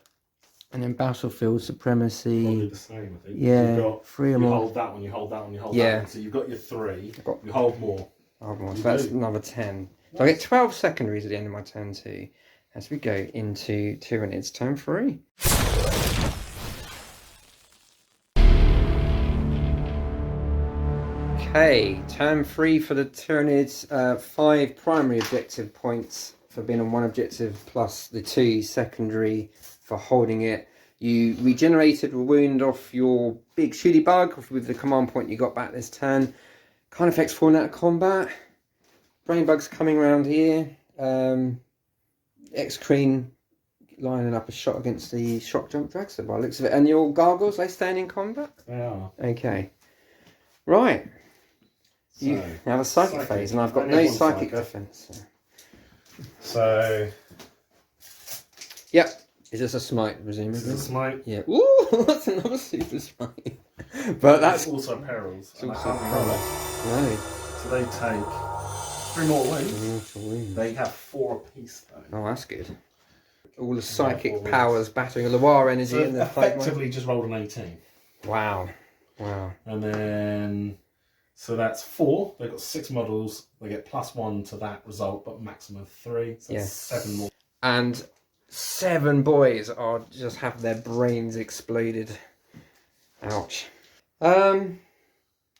and then battlefield supremacy. Probably the same, I think. Yeah, You've got, 3 or you more. hold that one, you hold that one, you hold that one. So you've got your 3. You hold more. So that's another 10. So I get 12 secondaries at the end of my turn 2 as we go into Tyranids turn 3. Okay, turn 3 for the Tyranids. 5 primary objective points for being on 1 objective plus the 2 secondary for holding it. You regenerated a wound off your big shooty bug with the command point you got back this turn. Kind of effects falling out of combat. Brain bugs coming around here. X-Crane lining up a shot against the shock jump dragster by the looks of it. And your gargoyles, they staying in combat? They are. Okay. Right. So, you have a psychic phase, and I've got no psychic defense. So. Yep. Is this a smite, presumably? This is a smite. Yeah. Ooh, that's another super smite. But that's also perils. It's also perils. No. So they take 3 more wounds. They have 4 apiece though. Oh, that's good. All the psychic powers battering a Loire energy so in the effectively just rolled an 18. Wow. Wow. And then so that's 4. They've got 6 models. They get +1 to that result, but maximum of 3. So that's 7 more. And 7 boys are just have their brains exploded. Ouch.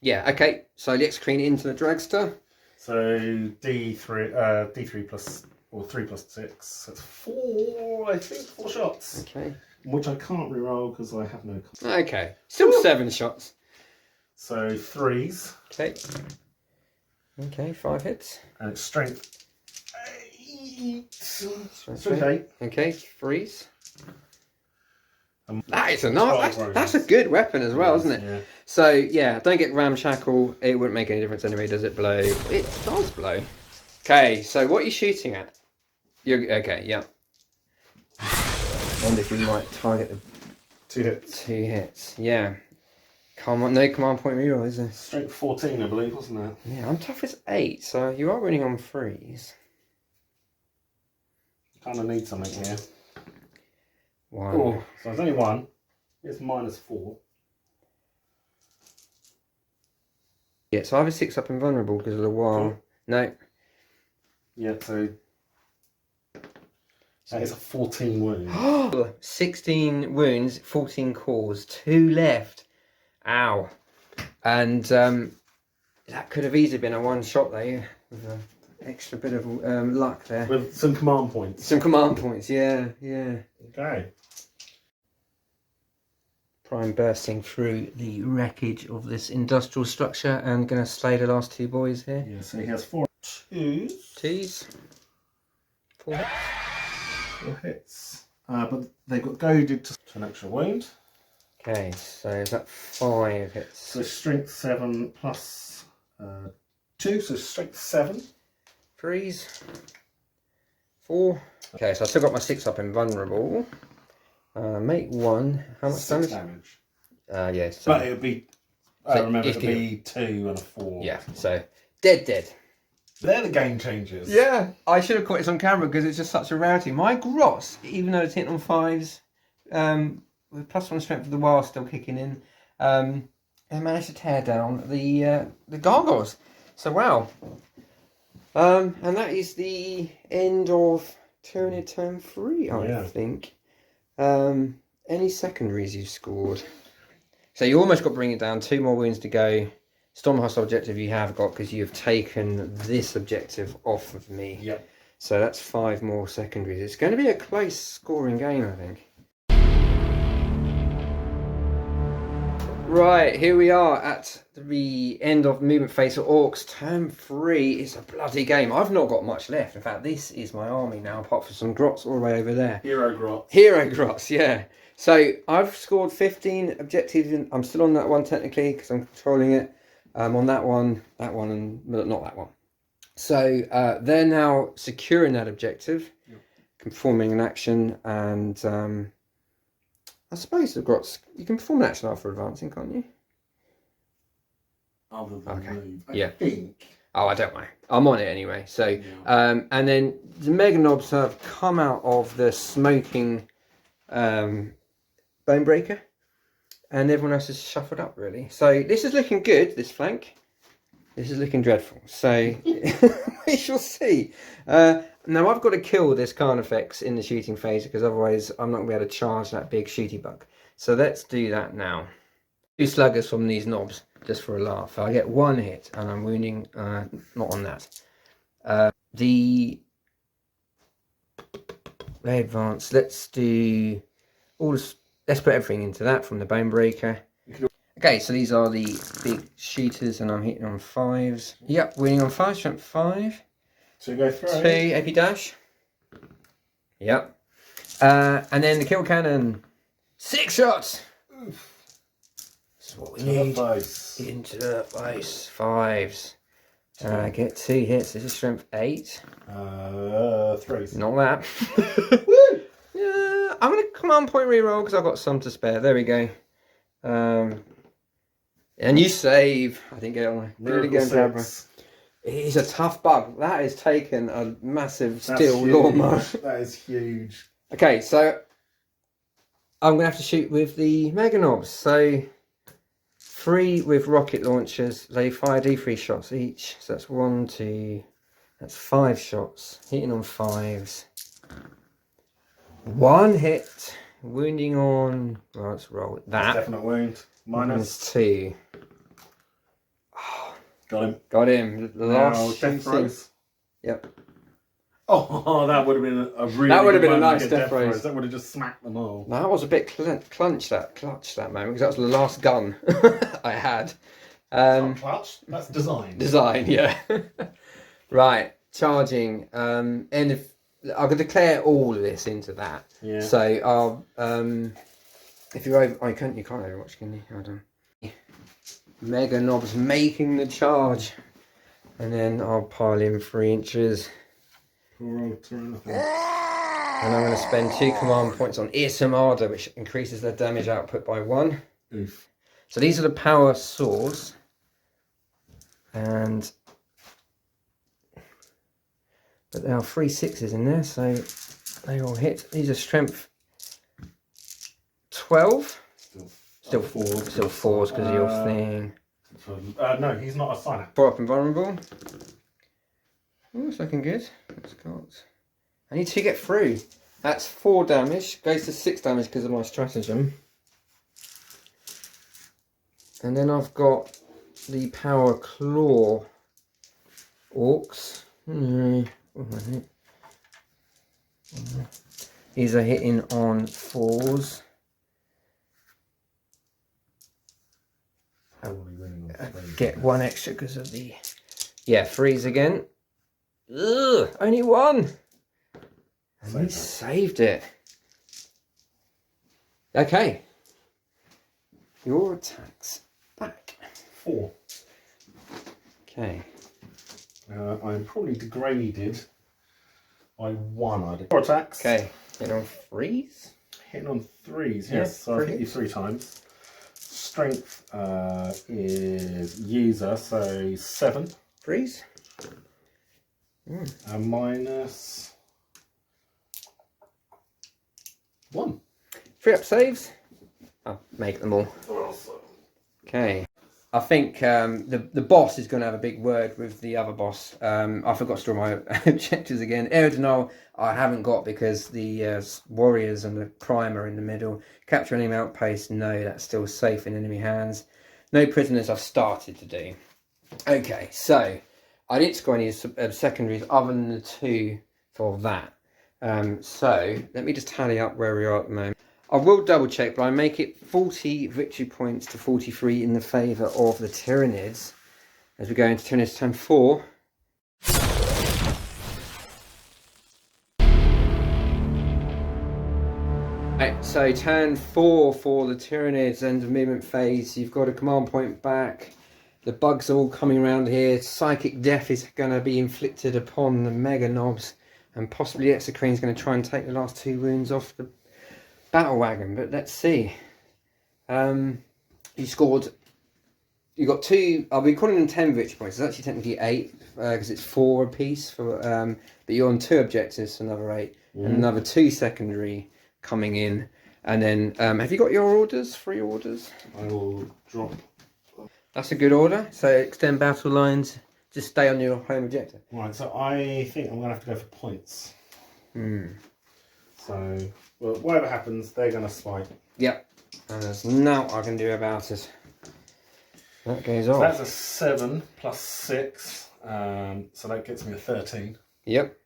Yeah, okay. So the X-Crane into the dragster. So D3 plus, or 3 plus 6. That's 4, I think, 4 shots. Okay. Which I can't reroll because I have no. Okay. Still 7 shots. So 3s. Okay. Okay, 5 hits. And it's strength 8. Strength 8. Okay, 3s. That is that's a good weapon as well, isn't it? Yeah. So yeah, don't get ramshackle. It wouldn't make any difference anyway. Does it blow? It does blow. Okay, so what are you shooting at? You're okay. Yeah. Wonder if you might target the 2 hits. 2 hits. Yeah. Come on, no command point reroll, is there? Strength 14, I believe, wasn't it? Yeah, I'm tough as 8, so you are running on 3s. Kind of need something here. 1. Oh, so there's only 1. It's -4. Yeah, so I have a 6 up invulnerable because of the while. No. Yeah, so that is a 14 wound. 16 wounds, 14 cores, 2 left. Ow. And that could have easily been a 1 shot though, with an extra bit of luck there. With some command points. Some command points, yeah, yeah. Okay. Prime bursting through the wreckage of this industrial structure and going to slay the last 2 boys here. Yeah, so he has 4 2s. 2s. 4 hits. 4 hits. But they've got goaded to an extra wound. Okay, so is that 5 hits? So strength 7 plus 2, so strength 7. 3s. 4. Okay, so I still got my 6 up invulnerable. Make 1. How much 6 damage? damage. Yeah. So, But it would be, I remember it would be 2 and a 4. Yeah, so dead. They're the game changers. Yeah, I should have caught this on camera because it's just such a rarity. My Gross, even though it's hitting on 5s, with +1 strength of the wild still kicking in, they managed to tear down the gargoyles. So wow. And that is the end of Tyranid turn 3, I think. Any secondaries you've scored? So you almost got to bring it down. 2 more wounds to go. Storm hostile objective you have got because you've taken this objective off of me. Yep. So that's 5 more secondaries. It's going to be a close scoring game, I think. Right, here we are at the end of movement phase for Orcs. Turn 3 is a bloody game. I've not got much left. In fact, this is my army now, apart from some grots all the way over there. Hero grots. Hero grots, yeah. So I've scored 15 objectives. I'm still on that one technically because I'm controlling it. On that one, and not that one. So they're now securing that objective, performing an action, and I suppose the grots, you can perform an action after advancing, can't you? Other than move. I think. Oh, I don't know. I'm on it anyway. So, and then the Mega Knobs have come out of the smoking Bone Breaker, and everyone else is shuffled up really. So this is looking good, this flank. This is looking dreadful. So we shall see. Now I've got to kill this Carnifex in the shooting phase because otherwise I'm not going to be able to charge that big shooty bug. So let's do that now. 2 sluggers from these knobs just for a laugh. I get 1 hit and I'm wounding, not on that. They advance. Let's do all this, let's put everything into that from the Bone Breaker. Okay, so these are the big shooters and I'm hitting on 5s. Yep, winning on 5, strength 5. 2 go through. 2 AP dash. Yep. And then the kill cannon. 6 shots. Oof. That's what we need. Into the face. 5s. Get 2 hits. This is strength 8. 3s. Not that. Woo! Yeah, I'm going to command point reroll because I've got some to spare. There we go. And you save. I didn't get it on. Do it again, Barbara. He's a tough bug. That has taken a massive steel lawnmower. That is huge. Okay, so I'm going to have to shoot with the Mega Knobs. So 3 with rocket launchers. They fire D3 shots each. So that's 1, 2. That's 5 shots. Hitting on 5s. 1 hit. Wounding on. Well, let's roll that. That's definite wound. Minus 2. Got him. Got him. The last death throws. Yep. Oh, that would have been a really. That would have been a nice death throws. That would have just smacked them all. That was a bit clutch that moment because that was the last gun I had. Not clutch. That's design. Design, yeah. Right, charging. And if I could declare all of this into that. Yeah. So if you're over, you can't overwatch, can you? Hold on. Mega Knobs making the charge, and then I'll pile in 3 inches. And I'm going to spend 2 command points on Irsamada, which increases their damage output by 1. Oof. So these are the power saws, but there are 3 6s in there, so they all hit. These are strength 12. Still 4s. Still 4s because of your thing. No, he's not a sign-up. 4 up invulnerable. Oh, it's looking good. It's got. I need to get through. That's 4 damage. Goes to 6 damage because of my stratagem. And then I've got the power claw orcs. These are hitting on 4s. Get 1 extra because of the 3s again. Ugh, only 1. And he saved it. Okay. Your attacks back. 4. Okay. I'm probably degraded by 1. I think. 4 attacks. Okay. Hitting on 3s. Hitting on 3s. Yeah, Yes. So I've hit you 3 times. Strength is user, so 7. 3s. And minus 1. 3 up saves. I'll make them all. Okay. I think the boss is going to have a big word with the other boss. I forgot to draw my objectives again. Aerodynol I haven't got because the warriors and the prime are in the middle. Capture enemy outpost, no, that's still safe in enemy hands. No prisoners I've started to do. Okay, so I didn't score any secondaries other than the 2 for that. So let me just tally up where we are at the moment. I will double check, but I make it 40 victory points to 43 in the favour of the Tyranids as we go into Tyranids turn 4. Right, so turn 4 for the Tyranids, end of movement phase. You've got a command point back. The bugs are all coming around here. Psychic death is going to be inflicted upon the Mega Knobs, and possibly Exocrine is going to try and take the last 2 wounds off the battle wagon. But let's see. You scored. You got 2. I'll be calling them 10 victory points. It's actually technically 8 because it's 4 apiece. But you're on 2 objectives, so another 8, and another 2 secondary coming in. And then have you got your orders? 3 orders. I will drop. That's a good order. So extend battle lines. Just stay on your home objective. Right. So I think I'm going to have to go for points. So well, whatever happens, they're going to spike. Yep. And there's nothing I can do about it. That goes So off. that's a 7 plus 6. So that gets me a 13. Yep.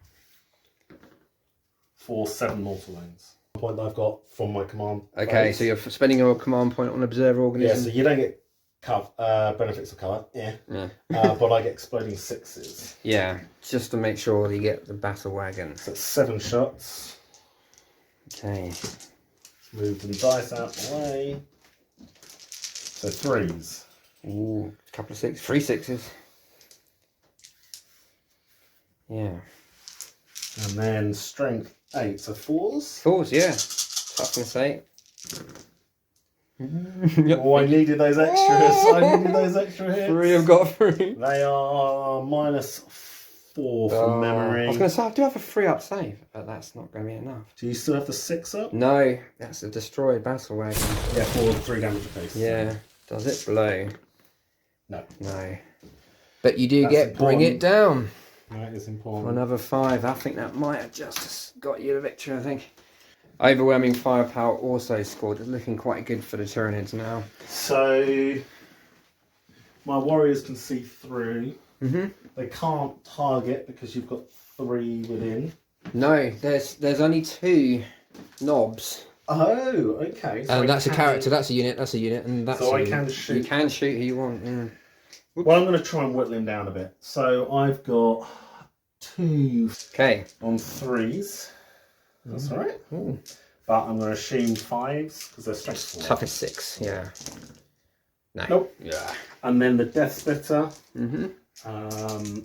For 7 mortal wounds. Point that I've got from my command. Okay, phase. so you're spending your command point on observer organism. Yeah, so you don't get benefits of colour. Yeah. But I get exploding 6s. Yeah, just to make sure you get the battle wagon. So it's 7 shots. Okay. Move the dice out the way. So 3s. Ooh, a couple of 3 6s. Yeah. And then strength 8, so 4s. 4s, yeah. Tough to say. Oh, I needed those extras. I needed those extra hits. 3, I've got 3. They are -4 from memory. I was going to say, I do have a 3 up save, but that's not going to be enough. Do you still have the 6 up? No, that's a destroyed battle wagon. Yeah, 3 damage apiece. Yeah. Does it blow? No. No. But you do That's get important. bring it down. That is For important. another 5. I think that might have just got you the victory, I think. Overwhelming firepower also scored. It's looking quite good for the Tyranids now. So my warriors can see through. They can't target because you've got 3 within. No, there's only 2 knobs. Oh, okay. So That's a character, that's a unit, and that's So a I unit. can shoot. You can shoot who you want, yeah. Well, I'm going to try and whittle him down a bit. So I've got 2 Okay. on 3s. That's all right. Ooh. But I'm going to assume 5s because they're strength 4. Toughest 6, yeah. No. Nope. Yeah. And then the Death Splitter. 1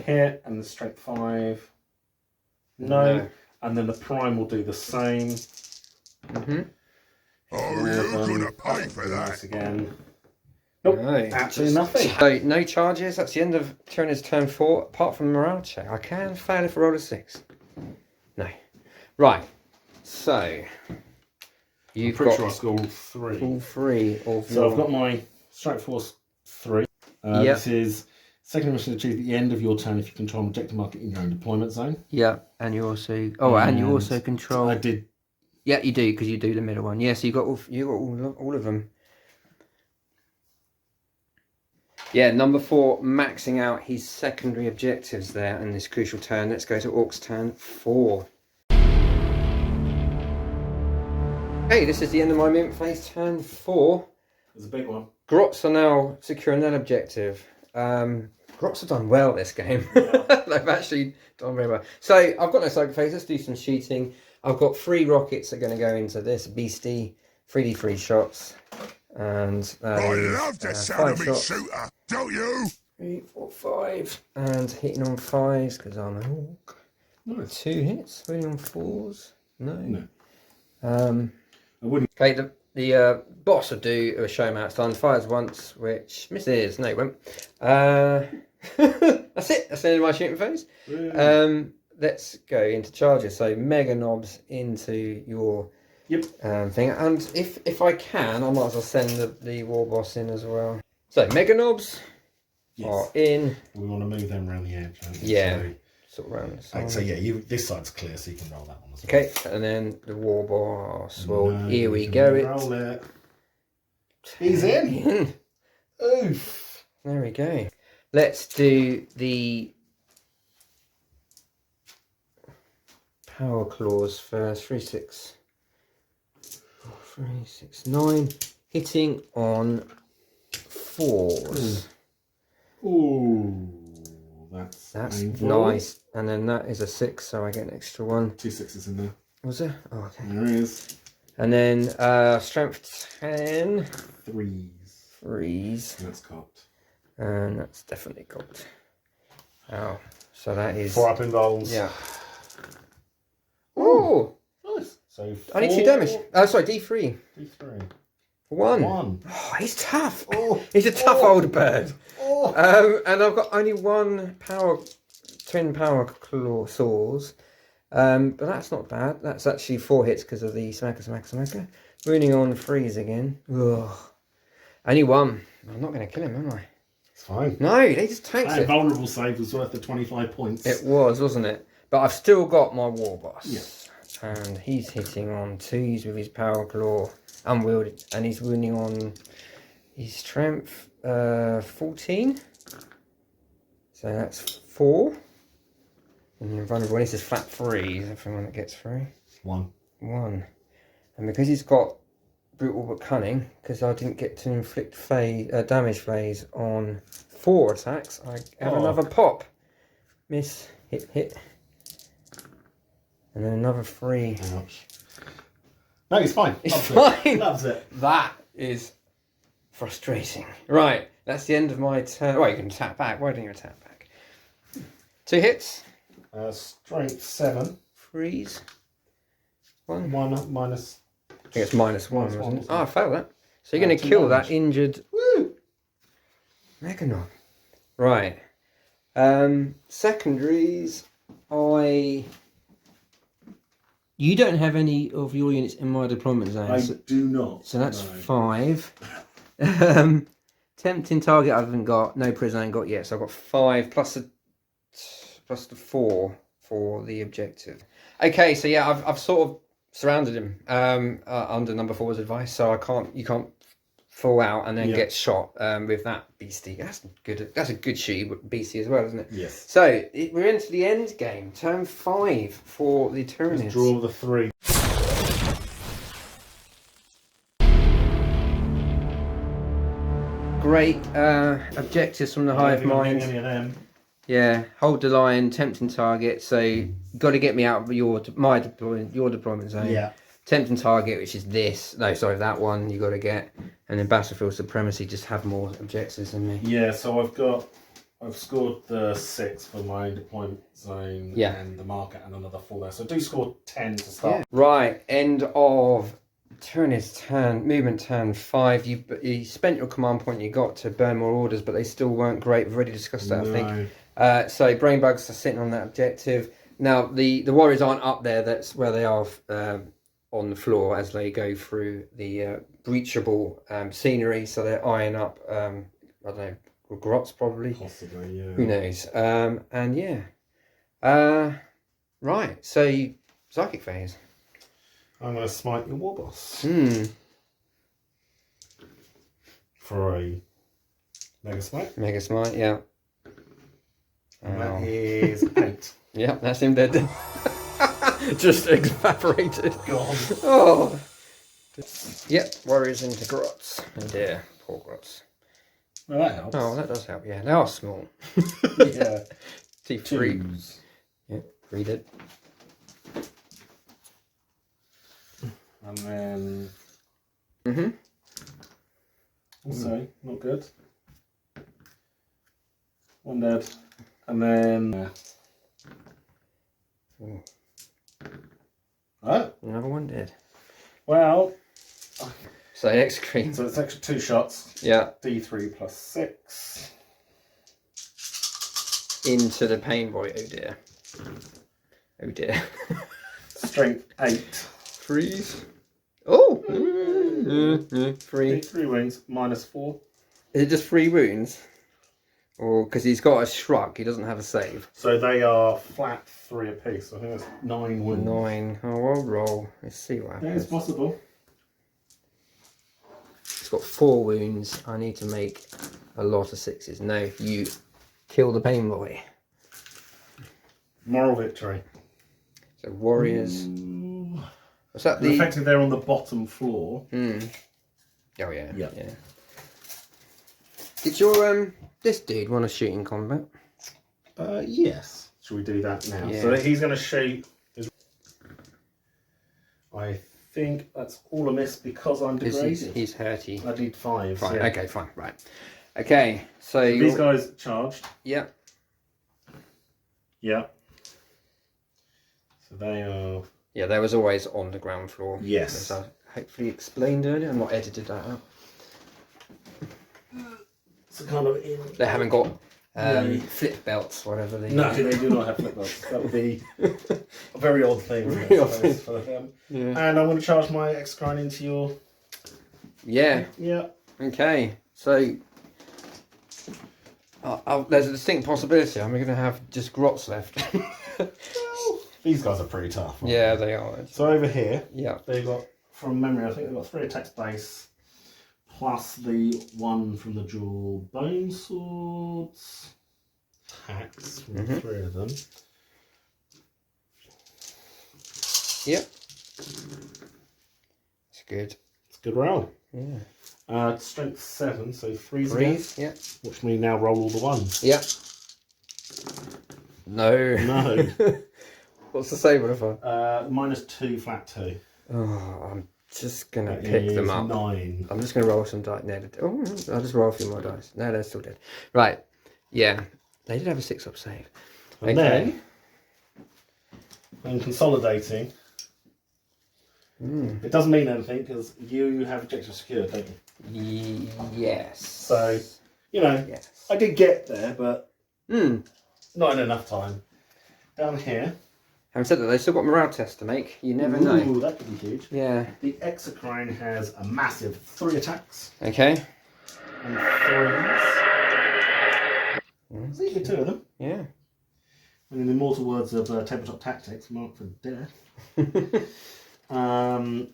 hit and the strength 5. No. And then the Prime will do the same. Oh, you're gonna pay for that. Again. Nope. No, Absolutely nothing. So no charges. That's the end of Tyranids turn 4. Apart from morale check, I can fail if I roll a 6. No. Right. So you've I'm pretty got sure I scored all 3. all 3 of So I've got my Strike Force 3. Yep. This is second mission achieved at the end of your turn if you control an objective market in your own deployment zone. Yeah, and you also and you also control. I did. Yeah, you do because you do the middle one. Yeah, so you got all of them. Yeah, number 4, maxing out his secondary objectives there in this crucial turn. Let's go to Orc's turn 4. Okay, this is the end of my movement phase, turn 4. It's a big one. Grots are now securing that objective. Grots have done well this game. Yeah. They've actually done very well. So I've got no psychic phase. Let's do some shooting. I've got 3 rockets that are going to go into this beastie. 3d3 shots. And I love the sound of me shooter, don't you? 3, 4, 5. And hitting on 5s because I'm an orc. Nice. 2 hits. 3 on 4s. No. I wouldn't. Okay, the boss will do a show mount stun. Fires once, which misses. No, it won't. That's it. That's the end of my shooting phase. Let's go into charges. So mega knobs into your thing. And if I can, I might as well send the war boss in as well. So mega knobs are in. We want to move them around the edge. Yeah. Sort of around the side. So yeah, this side's clear, so you can roll that one as well. Okay, and then the war boss. Well, here we go. Roll it. He's in. Oof. There we go. Let's do the power claws first. 3, 6. 3, 6, 9. Hitting on 4s. Ooh, that's painful. Nice. And then that is a 6, so I get an extra 1. 2 6s in there. Was there? Oh, okay. There is. And then strength 10. 3s. 3s. That's cocked. And that's definitely cocked. Oh, so that is 4 up involves. Yeah. Oh, nice. So I need 2 damage. Oh, sorry, D3. D3. 1. 1. Oh, he's tough. Oh. He's a tough old bird. Oh. And I've got only 1 twin power claw saws. But that's not bad. That's actually 4 hits because of the smacker. Wounding on 3s again. Ugh. Only 1. I'm not going to kill him, am I? It's fine. No, they just tanks it. Vulnerable save was worth the 25 points. It was, wasn't it? But I've still got my war boss. Yeah. And he's hitting on 2s with his power claw. Unwielded. And he's wounding on his strength 14. So that's 4. And you're vulnerable. This is flat 3. Everyone that gets 3. 1. 1. And because he's got brutal but cunning, because I didn't get to inflict damage phase on 4 attacks, I have another pop. Miss, hit. And then another 3. Ouch. No, he's fine. It's fine. Loves it. That is frustrating. Right, that's the end of my turn. Well, you can attack back. Why don't you attack back? 2 hits. Strength 7. 3s. 1. 1 minus. I think it's -1, wasn't it? Oh, I failed that. So you're going to 2 kill damage. that injured. Woo! Meganon. Right. Secondaries. You don't have any of your units in my deployment zone. I do not. So that's no. 5. Tempting target I haven't got. No prison I haven't got yet. So I've got 5 plus the 4 for the objective. Okay, so yeah, I've sort of surrounded him under number 4's advice. So you can't fall out and then get shot with that beastie. That's good. That's a good shooty beastie as well, isn't it? Yes. So we're into the end game. Turn 5 for the Tyranids. Draw the 3. Great objectives from the Hive Mind. Any of them. Yeah, hold the line, tempting target. So you got to get me out of your deployment zone. Yeah. Tempting target, which is this. No, sorry, that one you got to get. And then Battlefield Supremacy just have more objectives than me. Yeah, so I've scored the 6 for my deployment zone and the market and another 4 there. So I do score 10 to start. Yeah. Right, end of Tyranids turn, movement turn 5. You spent your command point you got to burn more orders, but they still weren't great. We've already discussed that, I think. So brain bugs are sitting on that objective. Now the warriors aren't up there. That's where they are on the floor as they go through the breachable scenery. So they're eyeing up. I don't know, grots probably. Possibly, yeah. Who knows? And yeah. Right. So psychic phase. I'm going to smite your war boss. For a mega smite. Mega smite, yeah. And that is 8. Yeah, that's him dead. Just evaporated. Gone. Oh. Yep, warriors into grots. Oh dear, poor grots. Well, that helps. Oh, that does help, yeah. They are small. Yeah. T3. 2s. Yeah, read it. And then... Mm-hmm. Also, not good. 1 dead. And then... Oh. Another one dead. Well... So X-Cream. So it's extra 2 shots. Yeah. D3 plus 6. Into the pain boy. Oh dear. Oh dear. Strength 8. Freeze. Oh! 3. 3 wounds, minus 4. Is it just 3 wounds? Or because he's got a shrug, he doesn't have a save. So they are flat 3 apiece. So I think that's 9 wounds. 9. Oh, I'll roll. Let's see what happens. Yeah, it's possible. He's got 4 wounds. I need to make a lot of 6s. No, you kill the pain boy. Moral victory. So warriors. What's that? Effectively, they're on the bottom floor. Oh yeah. Yeah. Yeah. Did your this dude want to shoot in combat? Yes. Should we do that now? Yeah. So he's going to shoot. I think that's all a miss because I'm degraded. He's hurty. I did 5. Fine. Yeah. Okay. Fine. Right. Okay. So these guys charged. Yeah. Yeah. So they are. Yeah, there was always on the ground floor. Yes. As I hopefully explained earlier. I'm not edited that out. So kind of in. They haven't got flip belts, whatever they. No, they do not have flip belts. That would be a very odd thing. Very odd thing. For them. Yeah. And I'm going to charge my X-Crine into your. Yeah. Yeah. Okay. So. There's a distinct possibility I'm going to have just grots left. These guys are pretty tough. Yeah, they are. So over here, yeah, they've got, from memory, I think they've got 3 attacks base, plus the 1 from the dual bone swords. Attacks from 3 of them. Yep. It's good. It's a good roll. Yeah. Strength 7, so 3s. Yeah. Which means now roll all the 1s. Yep. No. No. What's the save modifier? -2, flat 2. Oh, I'm just going to pick them up. 9. I'm just going to roll some dice. No, I'll just roll a few more dice. No, they're still dead. Right. Yeah. They did have a 6-up save. And then, I'm consolidating. It doesn't mean anything because you have objective secured, don't you? Yes. So, you know, yes. I did get there, but not in enough time. Down here. Having said that, they've still got morale tests to make. You never Ooh, know. That could be huge. Yeah. The Exocrine has a massive 3 attacks. Okay. And 3s. There's even 2 of them. Yeah. And in the immortal words of Tabletop Tactics, marked for death.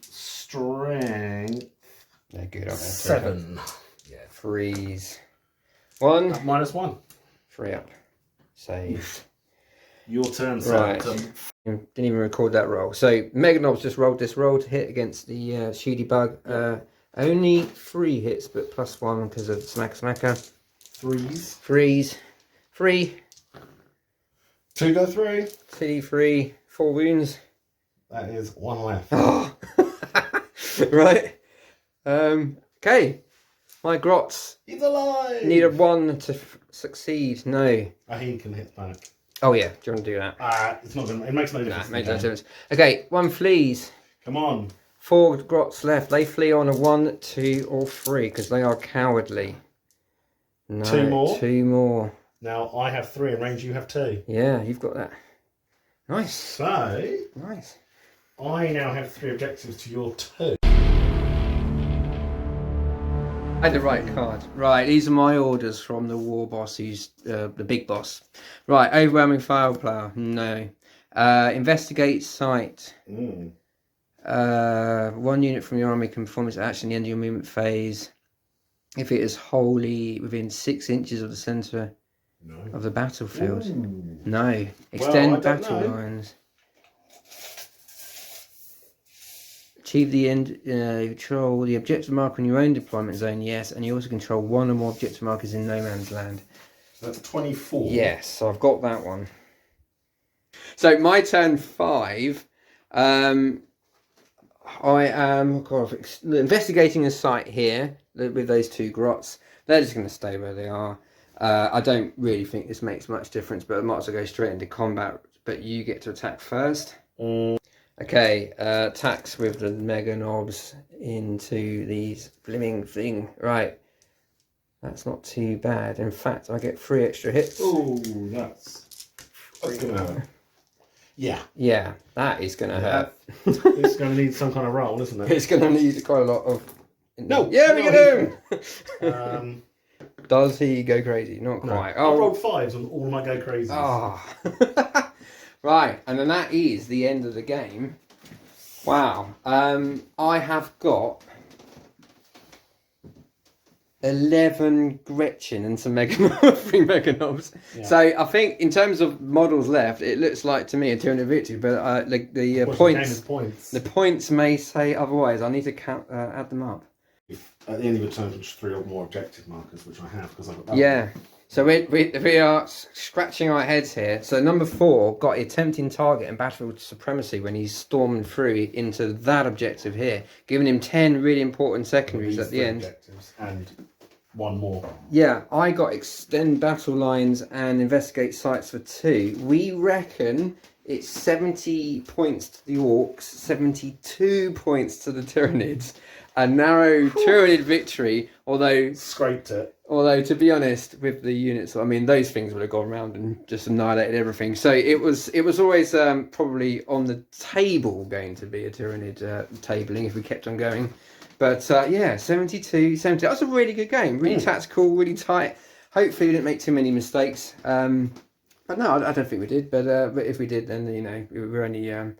Strength. They're good, aren't they? 7. Yeah. 3s. 1. -1. 3 up. Save. Your turn, right. Didn't even record that roll. So Meganob's just rolled this roll to hit against the Sheedy Bug. Only 3 hits, but +1 because of Smacker. 3s. 3s. 3. 2 go through. 2, 3. 4 wounds. That is 1 left. Oh. Right. Okay. My grots. He's alive. Need a 1 to succeed. No. He can hit back. Oh yeah. Do you want to do that? It's not gonna. It makes no difference. Nah, makes no difference. Okay. 1 flees. Come on. 4 grots left. They flee on a 1, 2, or 3 because they are cowardly. No. 2 more. 2 more. Now I have 3 in range. You have 2. Yeah, you've got that. Nice. So Nice. I now have 3 objectives to your 2. I had the right card. Right, these are my orders from the war boss, who's the big boss. Right, overwhelming firepower. No. Investigate site. 1 unit from your army can perform its action at the end of your movement phase if it is wholly within 6 inches of the centre of the battlefield. Ooh. No. Extend battle know. lines. Achieve the end. Control the objective marker in your own deployment zone. Yes, and you also control 1 or more objective markers in no man's land. So that's 24. Yes, so I've got that one. So my turn 5. I am investigating a site here with those 2 grots. They're just going to stay where they are. I don't really think this makes much difference, but I might as well go straight into combat. But you get to attack first. Okay, attacks with the mega knobs into these flimming thing. Right, that's not too bad. In fact, I get 3 extra hits. Oh, that's gonna hurt. Yeah. Yeah, that is gonna hurt. It's gonna need some kind of roll, isn't it? It's gonna need quite a lot of. No. Yeah, we get him. Um, Does he go crazy? Not quite. I rolled 5s on all my go crazies. Oh. Right, and then that is the end of the game. Wow. I have got 11 Gretchen and some three Meganobs. Yeah. So I think in terms of models left, it looks like to me a Tyranid victory, but the points may say otherwise. I need to count, add them up. At the end of the turn, just 3 or more objective markers, which I have because I've got that. Yeah. One. So we are scratching our heads here. So number 4 got a tempting target in Battlefield Supremacy when he stormed through into that objective here, giving him 10 really important secondaries at the end. Objectives and 1 more. Yeah, I got extend battle lines and investigate sites for 2. We reckon it's 70 points to the Orcs, 72 points to the Tyranids. A narrow Tyranid victory, although scraped it. Although, to be honest, with the units, I mean, those things would have gone around and just annihilated everything. So it was always probably on the table going to be a Tyranid tabling if we kept on going. But yeah, 72, 70. That's a really good game. Really tactical, really tight. Hopefully we didn't make too many mistakes. But no, I don't think we did. But if we did, then, you know, we're only...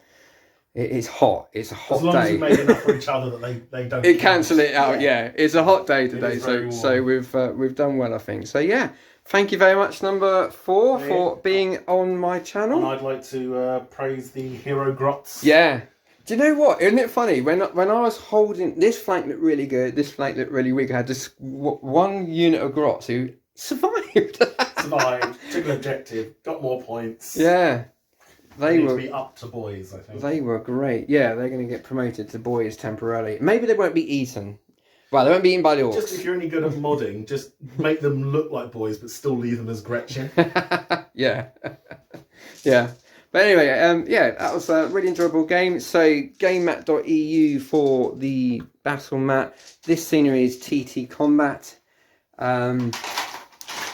It's hot. It's a hot day. As long as we made enough for each other that they don't. It cancel it out. Yeah, it's a hot day today. So we've done well, I think. So yeah, thank you very much, number 4, for being on my channel. And I'd like to praise the hero grots. Yeah. Do you know what? Isn't it funny when I was holding this flank looked really good. This flank looked really weak. I had this one unit of grots who survived. Took an objective, got more points. Yeah. They were be up to boys, I think. They were great. Yeah, they're going to get promoted to boys temporarily. Maybe they won't be eaten. Well, they won't be eaten by the Orcs. Just if you're any good at modding, just make them look like boys, but still leave them as Gretchen. Yeah, yeah. But anyway, yeah, that was a really enjoyable game. So gamemat.eu for the battle mat. This scenery is TT Combat.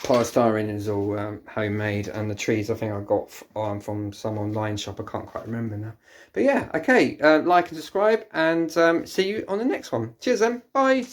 Polystyrene is all homemade, and the trees I think I got from some online shop. I can't quite remember now. But yeah, okay, like and subscribe, and see you on the next one. Cheers then, bye.